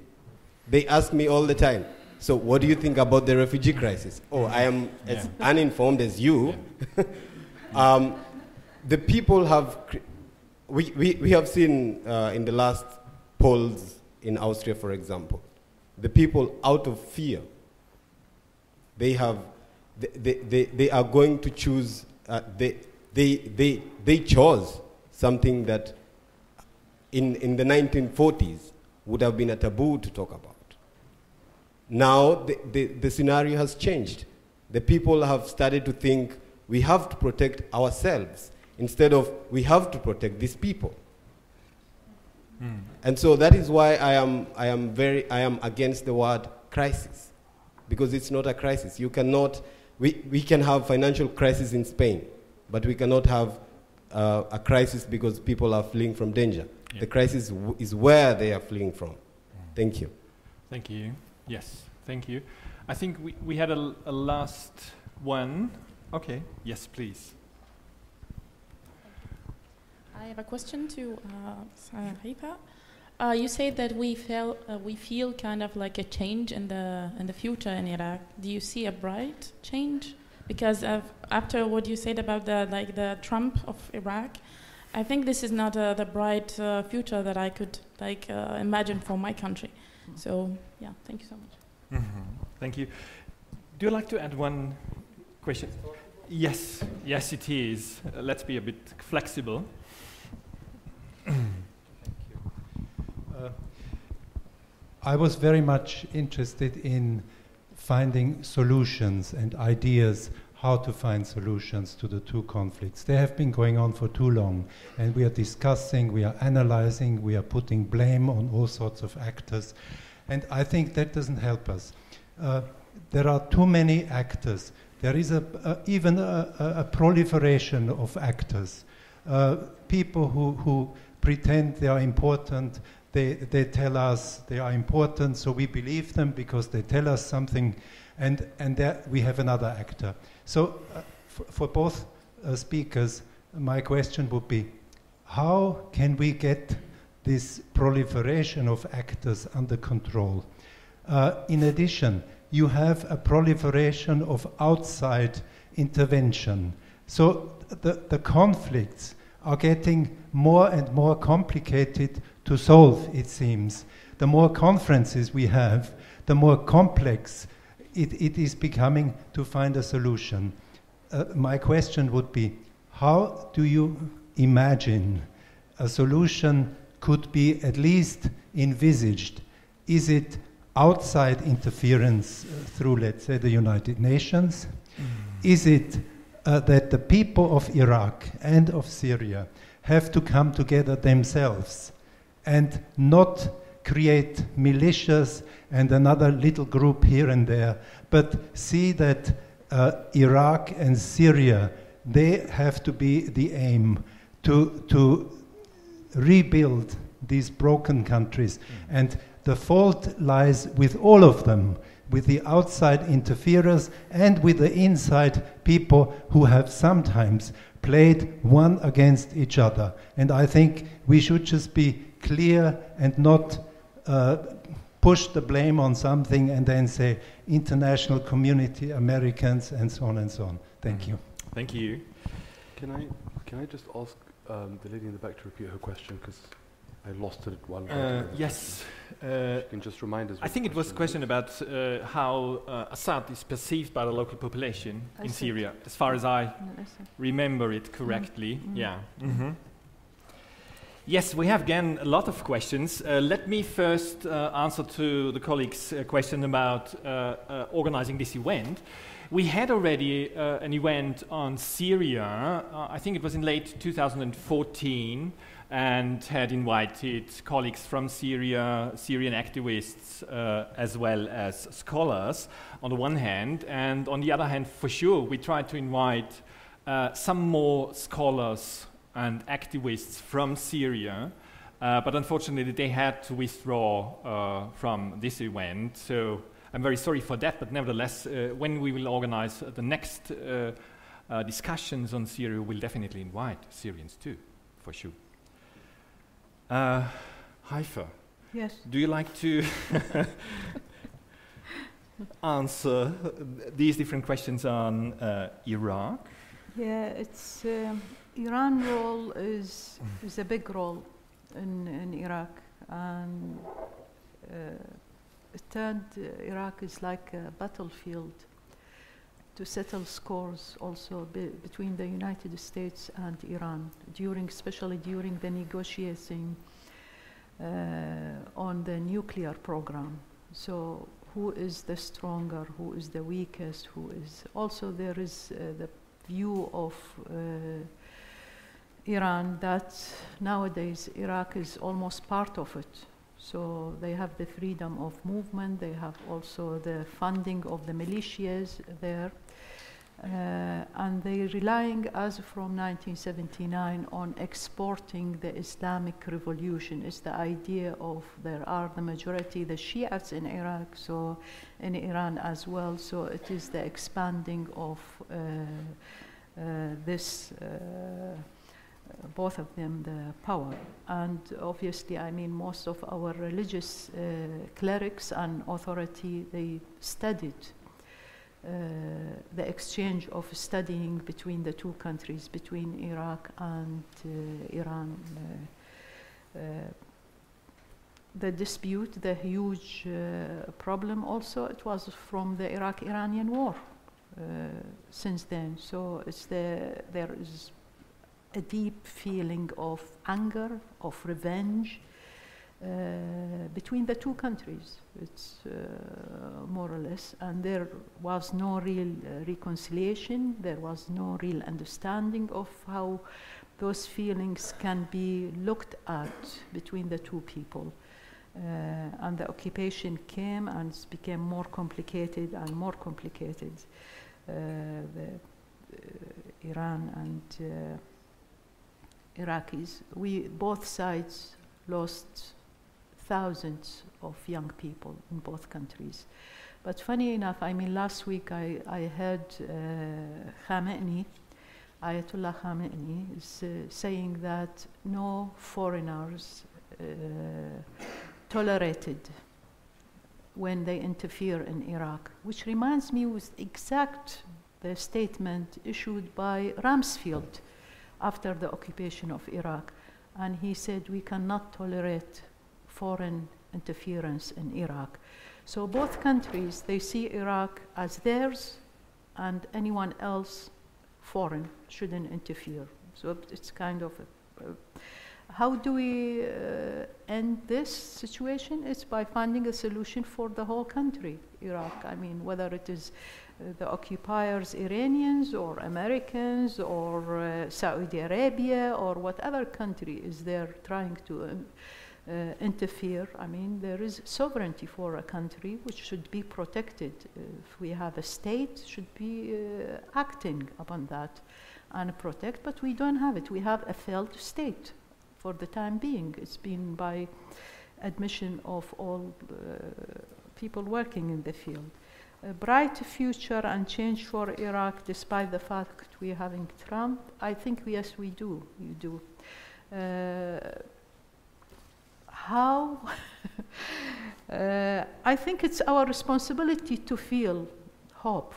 They ask me all the time, so what do you think about the refugee crisis? Oh, I am as uninformed as you. Yeah. The people have, we have seen in the last polls in Austria, for example, the people out of fear, they are going to choose, they chose something that in the 1940s would have been a taboo to talk about. Now the scenario has changed. The people have started to think we have to protect ourselves instead of we have to protect these people. Mm. And so that is why I am against the word crisis, because it's not a crisis. You cannot, we can have financial crisis in Spain, but we cannot have a crisis because people are fleeing from danger. Yeah. The crisis is where they are fleeing from. Mm. Thank you. Thank you. Yes, thank you. I think we had a last one. Okay, yes, please. I have a question to Haifa. You say that we feel kind of like a change in the future in Iraq. Do you see a bright change? Because after what you said about the Trump of Iraq, I think this is not the bright future that I could imagine for my country. So yeah, thank you so much. Mm-hmm. Thank you. Do you like to add one question? Yes, yes, it is. Let's be a bit flexible. Thank you. I was very much interested in finding solutions and ideas how to find solutions to the two conflicts. They have been going on for too long, and we are discussing, we are analyzing, we are putting blame on all sorts of actors, and I think that doesn't help us. There are too many actors. There is even a proliferation of actors. People who pretend they are important, They tell us they are important, so we believe them because they tell us something, and there we have another actor. So for both speakers, my question would be, how can we get this proliferation of actors under control? In addition, you have a proliferation of outside intervention. So the conflicts are getting more and more complicated to solve, it seems. The more conferences we have, the more complex it is becoming to find a solution. My question would be, how do you imagine a solution could be at least envisaged? Is it outside interference through, let's say, the United Nations? Is it that the people of Iraq and of Syria have to come together themselves and not create militias and another little group here and there, but see that Iraq and Syria, they have to be the aim to rebuild these broken countries. And the fault lies with all of them, with the outside interferers and with the inside people who have sometimes played one against each other. And I think we should just be clear and not push the blame on something and then say international community, Americans, and so on and so on. Thank you. Thank you. Can I just ask the lady in the back to repeat her question, because I lost it while. Yes. You can just remind us. I think it was a question about how Assad is perceived by the local population in Syria, as far as I remember it correctly. Yeah. Yes, we have again a lot of questions. Let me first answer to the colleague's question about organizing this event. We had already an event on Syria, I think it was in late 2014, and had invited colleagues from Syria, Syrian activists, as well as scholars on the one hand, and on the other hand, for sure, we tried to invite some more scholars and activists from Syria, but unfortunately they had to withdraw from this event. So I'm very sorry for that, but nevertheless, when we will organize the next discussions on Syria, we'll definitely invite Syrians too, for sure. Haifa, yes. Do you like to answer these different questions on Iraq? Yeah, it's Iran's role is a big role in Iraq, and it turned Iraq is like a battlefield to settle scores also between the United States and Iran, especially during the negotiating on the nuclear program. So who is the stronger, who is the weakest, who is... Also there is the view of Iran that nowadays Iraq is almost part of it. So they have the freedom of movement, they have also the funding of the militias there. And they're relying, as from 1979, on exporting the Islamic revolution. It's the idea of there are the majority, the Shiites in Iraq, so in Iran as well. So it is the expanding of this, both of them, the power. And obviously, I mean, most of our religious clerics and authority, they studied the exchange of studying between the two countries, between Iraq and Iran. The dispute, the huge problem also, it was from the Iraq-Iranian war since then. So it's there is a deep feeling of anger, of revenge between the two countries. It's more or less, and there was no real reconciliation, there was no real understanding of how those feelings can be looked at between the two people. And the occupation came and it became more complicated and more complicated. Iran and Iraqis, both sides lost thousands of young people in both countries. But funny enough, I mean, last week I heard Khamenei, Ayatollah Khamenei, is saying that no foreigners tolerated when they interfere in Iraq, which reminds me with exact the statement issued by Rumsfeld after the occupation of Iraq. And he said, we cannot tolerate foreign interference in Iraq. So both countries, they see Iraq as theirs, and anyone else foreign shouldn't interfere. So it's kind of how do we end this situation? It's by finding a solution for the whole country, Iraq. I mean, whether it is the occupiers, Iranians or Americans or Saudi Arabia or whatever country is there trying to interfere. I mean, there is sovereignty for a country which should be protected. If we have a state, should be acting upon that and protect, but we don't have it. We have a failed state for the time being. It's been by admission of all people working in the field. A bright future and change for Iraq, despite the fact we're having Trump, I think yes, we do. You do. How? I think it's our responsibility to feel hope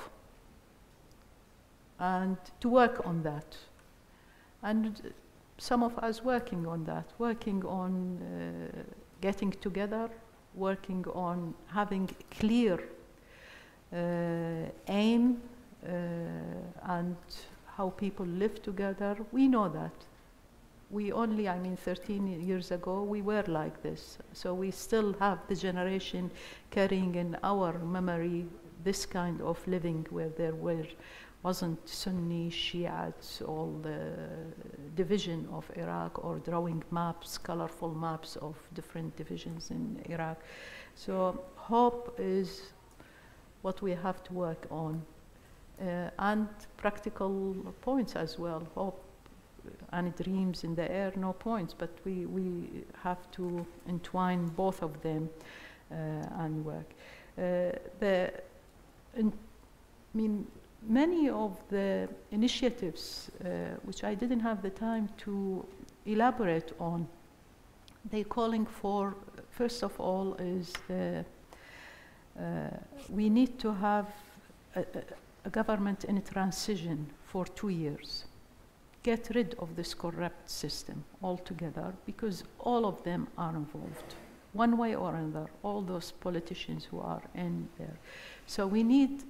and to work on that. And some of us working on that, working on getting together, working on having clear aim and how people live together. We know that. We only, I mean, 13 years ago, we were like this. So we still have the generation carrying in our memory this kind of living where there wasn't Sunni, Shiites, all the division of Iraq, or drawing maps, colorful maps of different divisions in Iraq. So hope is what we have to work on. And practical points as well. Hope and dreams in the air, no points, but we have to entwine both of them and work. Many of the initiatives, which I didn't have the time to elaborate on, they're calling for, first of all, is we need to have a government in transition for 2 years. Get rid of this corrupt system altogether, because all of them are involved, one way or another, all those politicians who are in there. So we need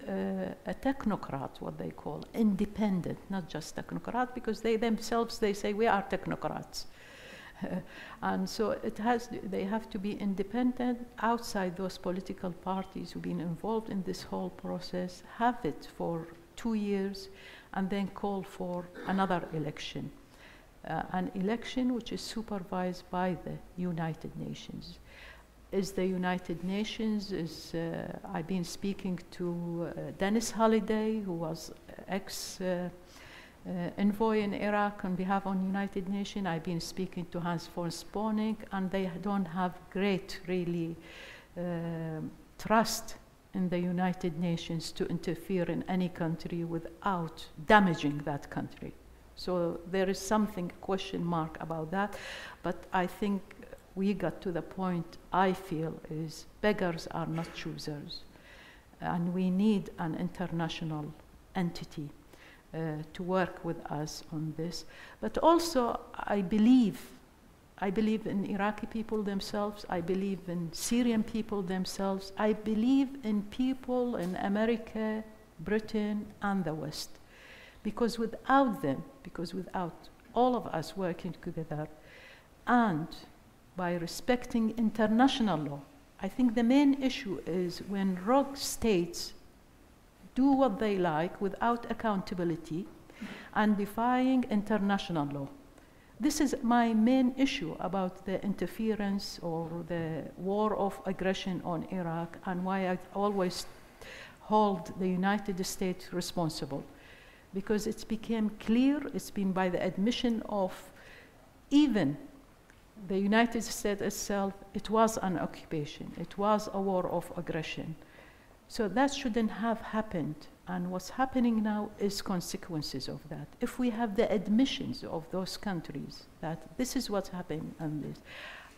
a technocrat, what they call, independent, not just technocrat, because they themselves, they say we are technocrats. And so they have to be independent outside those political parties who've been involved in this whole process, have it for 2 years, and then call for another election. An election which is supervised by the United Nations. Is the United Nations, I've been speaking to Dennis Holliday, who was ex-envoy in Iraq on behalf of the United Nations. I've been speaking to Hans von Sponing, and they don't have great, really, trust in the United Nations to interfere in any country without damaging that country. So there is something, question mark about that, but I think we got to the point, I feel, is beggars are not choosers. And we need an international entity to work with us on this. But also, I believe in Iraqi people themselves, I believe in Syrian people themselves, I believe in people in America, Britain, and the West. Because without them, without all of us working together, and by respecting international law, I think the main issue is when rogue states do what they like without accountability and defying international law. This is my main issue about the interference or the war of aggression on Iraq, and why I always hold the United States responsible. Because it's become clear, it's been by the admission of even The United States itself, it was an occupation. It was a war of aggression. So that shouldn't have happened. And what's happening now is consequences of that. If we have the admissions of those countries that this is what's happening and this,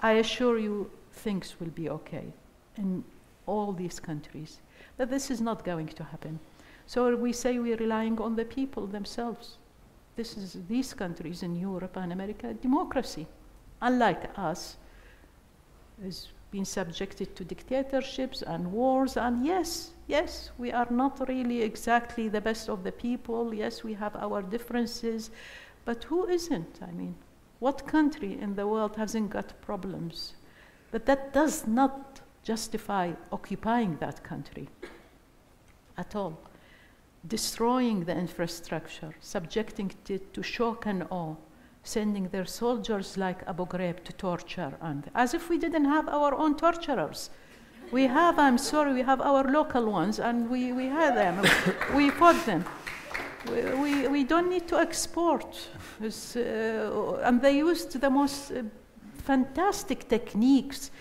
I assure you things will be okay in all these countries. But this is not going to happen. So we say we're relying on the people themselves. These countries in Europe and America, democracy, unlike us, is being subjected to dictatorships and wars. And yes, we are not really exactly the best of the people. Yes, we have our differences, but who isn't? I mean, what country in the world hasn't got problems? But that does not justify occupying that country at all. Destroying the infrastructure, subjecting it to shock and awe, sending their soldiers like Abu Ghraib to torture, and as if we didn't have our own torturers. We have, I'm sorry, we have our local ones, and we had them. We fought them. We don't need to export. And they used the most fantastic techniques,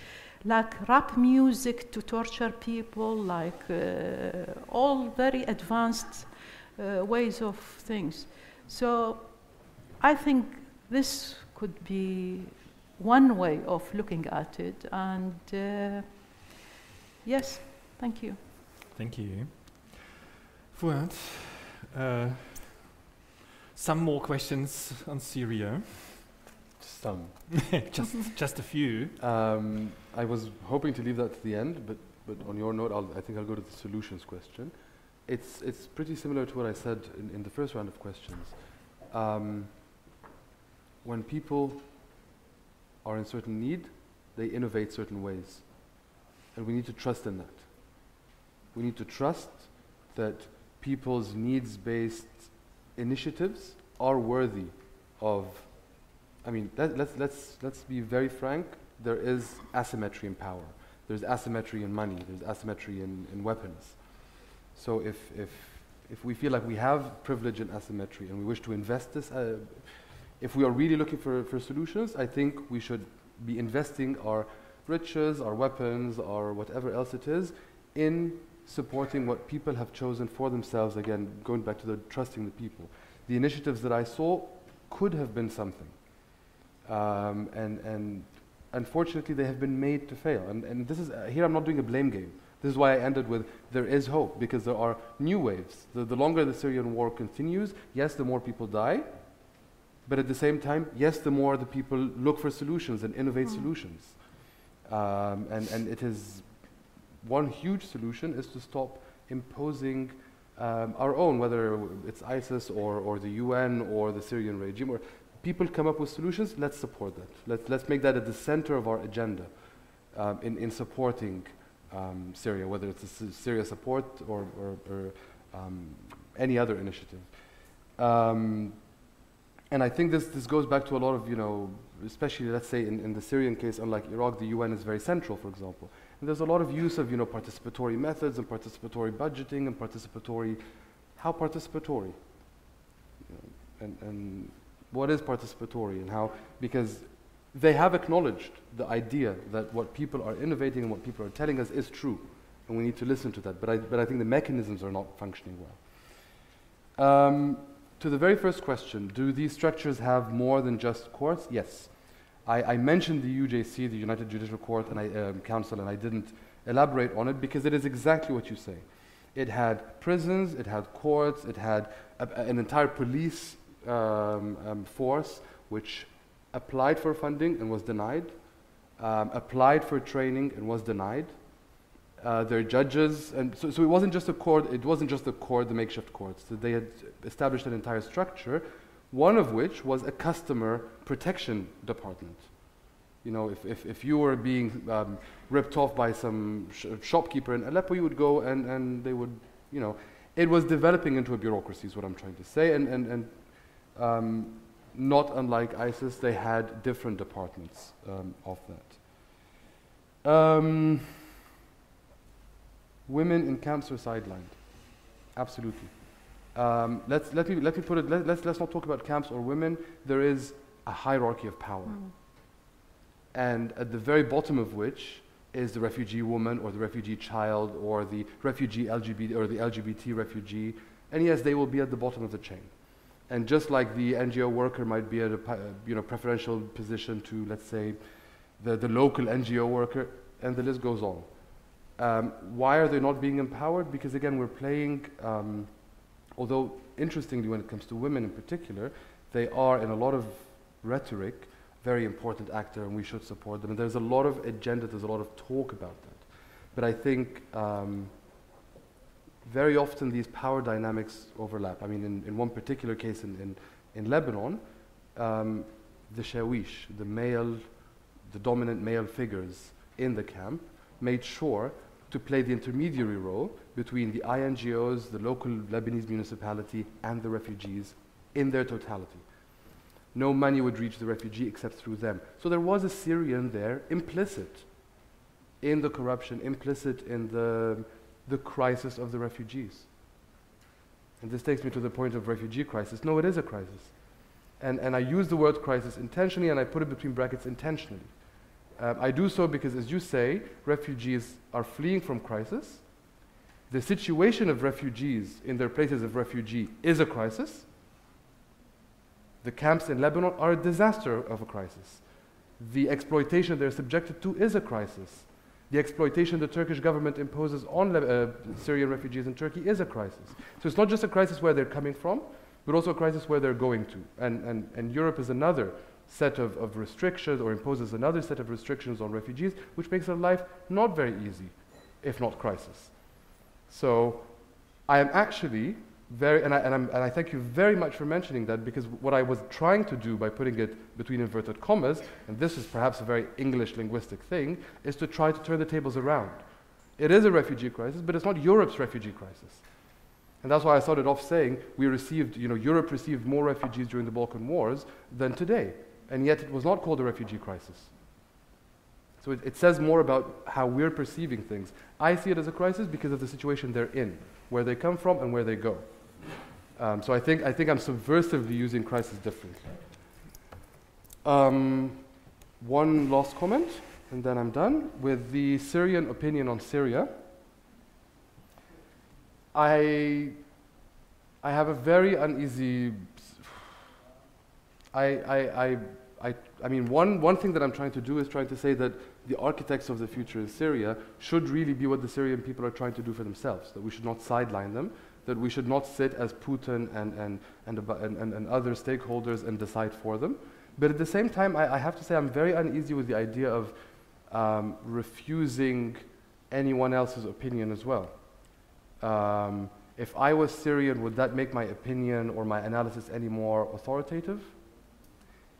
like rap music to torture people, like all very advanced ways of things. So I think this could be one way of looking at it. And yes, thank you. Thank you. Fouad, some more questions on Syria? Some. just a few. I was hoping to leave that to the end, but on your note, I think I'll go to the solutions question. It's pretty similar to what I said in the first round of questions. When people are in certain need, they innovate certain ways. And we need to trust in that. We need to trust that people's needs-based initiatives are worthy of, I mean, let's be very frank, there is asymmetry in power. There's asymmetry in money, there's asymmetry in weapons. So if we feel like we have privilege and asymmetry and we wish to invest this, if we are really looking for solutions, I think we should be investing our riches, our weapons, or whatever else it is, in supporting what people have chosen for themselves. Again, going back to the trusting the people. The initiatives that I saw could have been something. And unfortunately, they have been made to fail. And this is, here I'm not doing a blame game. This is why I ended with, there is hope, because there are new waves. The longer the Syrian war continues, yes, the more people die, but at the same time, yes, the more the people look for solutions and innovate solutions. And it is, one huge solution is to stop imposing our own, whether it's ISIS or the UN or the Syrian regime, or people come up with solutions, let's support that. Let's make that at the center of our agenda in supporting Syria, whether it's a Syria support or any other initiative. And I think this goes back to a lot of, especially let's say in the Syrian case, unlike Iraq, the UN is very central, for example. And there's a lot of use of, participatory methods and participatory budgeting and how participatory? And what is participatory and how, because they have acknowledged the idea that what people are innovating and what people are telling us is true, and we need to listen to that. But I think the mechanisms are not functioning well. To the very first question, do these structures have more than just courts? Yes. I mentioned the UJC, the United Judicial Court and Council, and I didn't elaborate on it because it is exactly what you say. It had prisons, it had courts, it had an entire police force which applied for funding and was denied, applied for training and was denied. Their judges, and so it wasn't just a court. It wasn't just the court, the makeshift courts. They had established an entire structure, one of which was a customer protection department. If you were being ripped off by some shopkeeper in Aleppo, you would go and they would, it was developing into a bureaucracy. Is what I'm trying to say, and not unlike ISIS, they had different departments of that. Women in camps are sidelined. Absolutely. Let me put it. Let's not talk about camps or women. There is a hierarchy of power. and at the very bottom of which is the refugee woman or the refugee child or the refugee LGBT or the LGBT refugee, and yes, they will be at the bottom of the chain. And just like the NGO worker might be at a preferential position to, let's say, the local NGO worker, and the list goes on. Why are they not being empowered? Because again, we're playing, although interestingly when it comes to women in particular, they are in a lot of rhetoric very important actor, and we should support them. And there's a lot of agenda, there's a lot of talk about that. But I think very often these power dynamics overlap. I mean, in one particular case in Lebanon, the shawish, the dominant male figures in the camp made sure to play the intermediary role between the INGOs, the local Lebanese municipality, and the refugees in their totality. No money would reach the refugee except through them. So there was a Syrian there, implicit in the corruption, implicit in the crisis of the refugees. And this takes me to the point of refugee crisis. No, it is a crisis. And I use the word crisis intentionally, and I put it between brackets intentionally. I do so because, as you say, refugees are fleeing from crisis. The situation of refugees in their places of refugee is a crisis. The camps in Lebanon are a disaster of a crisis. The exploitation they're subjected to is a crisis. The exploitation the Turkish government imposes on Syrian refugees in Turkey is a crisis. So it's not just a crisis where they're coming from, but also a crisis where they're going to. And Europe is another set of restrictions, or imposes another set of restrictions on refugees, which makes their life not very easy, if not crisis. So I am actually very, and I thank you very much for mentioning that, because what I was trying to do by putting it between inverted commas, and this is perhaps a very English linguistic thing, is to try to turn the tables around. It is a refugee crisis, but it's not Europe's refugee crisis. And that's why I started off saying Europe received more refugees during the Balkan Wars than today, and yet it was not called a refugee crisis. So it says more about how we're perceiving things. I see it as a crisis because of the situation they're in, where they come from and where they go. So I think I'm subversively using crisis differently. One last comment, and then I'm done. With the Syrian opinion on Syria, I have a very uneasy. I mean, one thing that I'm trying to do is trying to say that the architects of the future in Syria should really be what the Syrian people are trying to do for themselves, that we should not sideline them, that we should not sit as Putin and other stakeholders and decide for them. But at the same time, I have to say I'm very uneasy with the idea of refusing anyone else's opinion as well. If I was Syrian, would that make my opinion or my analysis any more authoritative?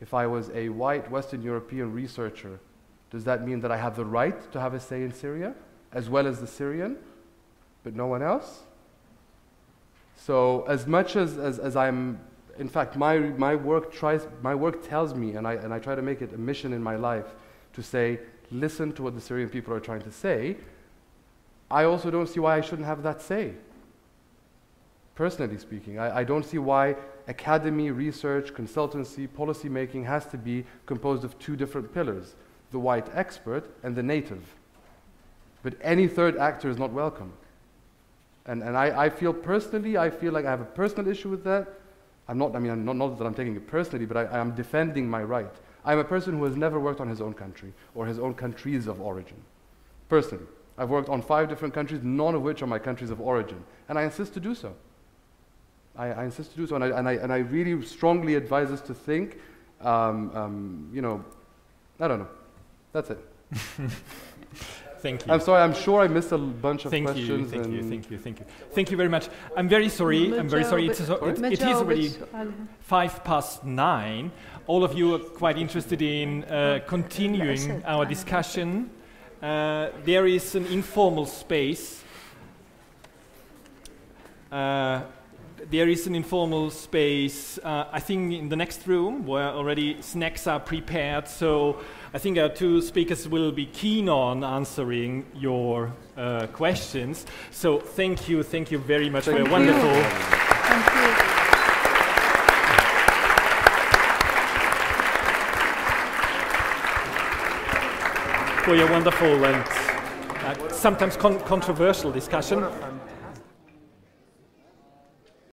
If I was a white Western European researcher, does that mean that I have the right to have a say in Syria, as well as the Syrian, but no one else? So as much as I'm, in fact, my work tells me, and I try to make it a mission in my life to say, listen to what the Syrian people are trying to say, I also don't see why I shouldn't have that say. Personally speaking, I don't see why academy, research, consultancy, policy making has to be composed of two different pillars, the white expert and the native. But any third actor is not welcome. And I feel personally, I feel like I have a personal issue with that. Not that I'm taking it personally, but I am defending my right. I'm a person who has never worked on his own country or his own countries of origin. Personally, I've worked on 5 different countries, none of which are my countries of origin, and I insist to do so. I insist to do so, and I really strongly advise us to think, I don't know. That's it. Thank you. I'm sorry, I'm sure I missed a bunch of questions. Thank you very much. I'm very sorry. It is already 9:05. All of you are quite interested in continuing our discussion. There is an informal space. I think, in the next room, where already snacks are prepared. So I think our 2 speakers will be keen on answering your questions. So thank you very much for a wonderful. Thank you. for your wonderful and sometimes controversial discussion.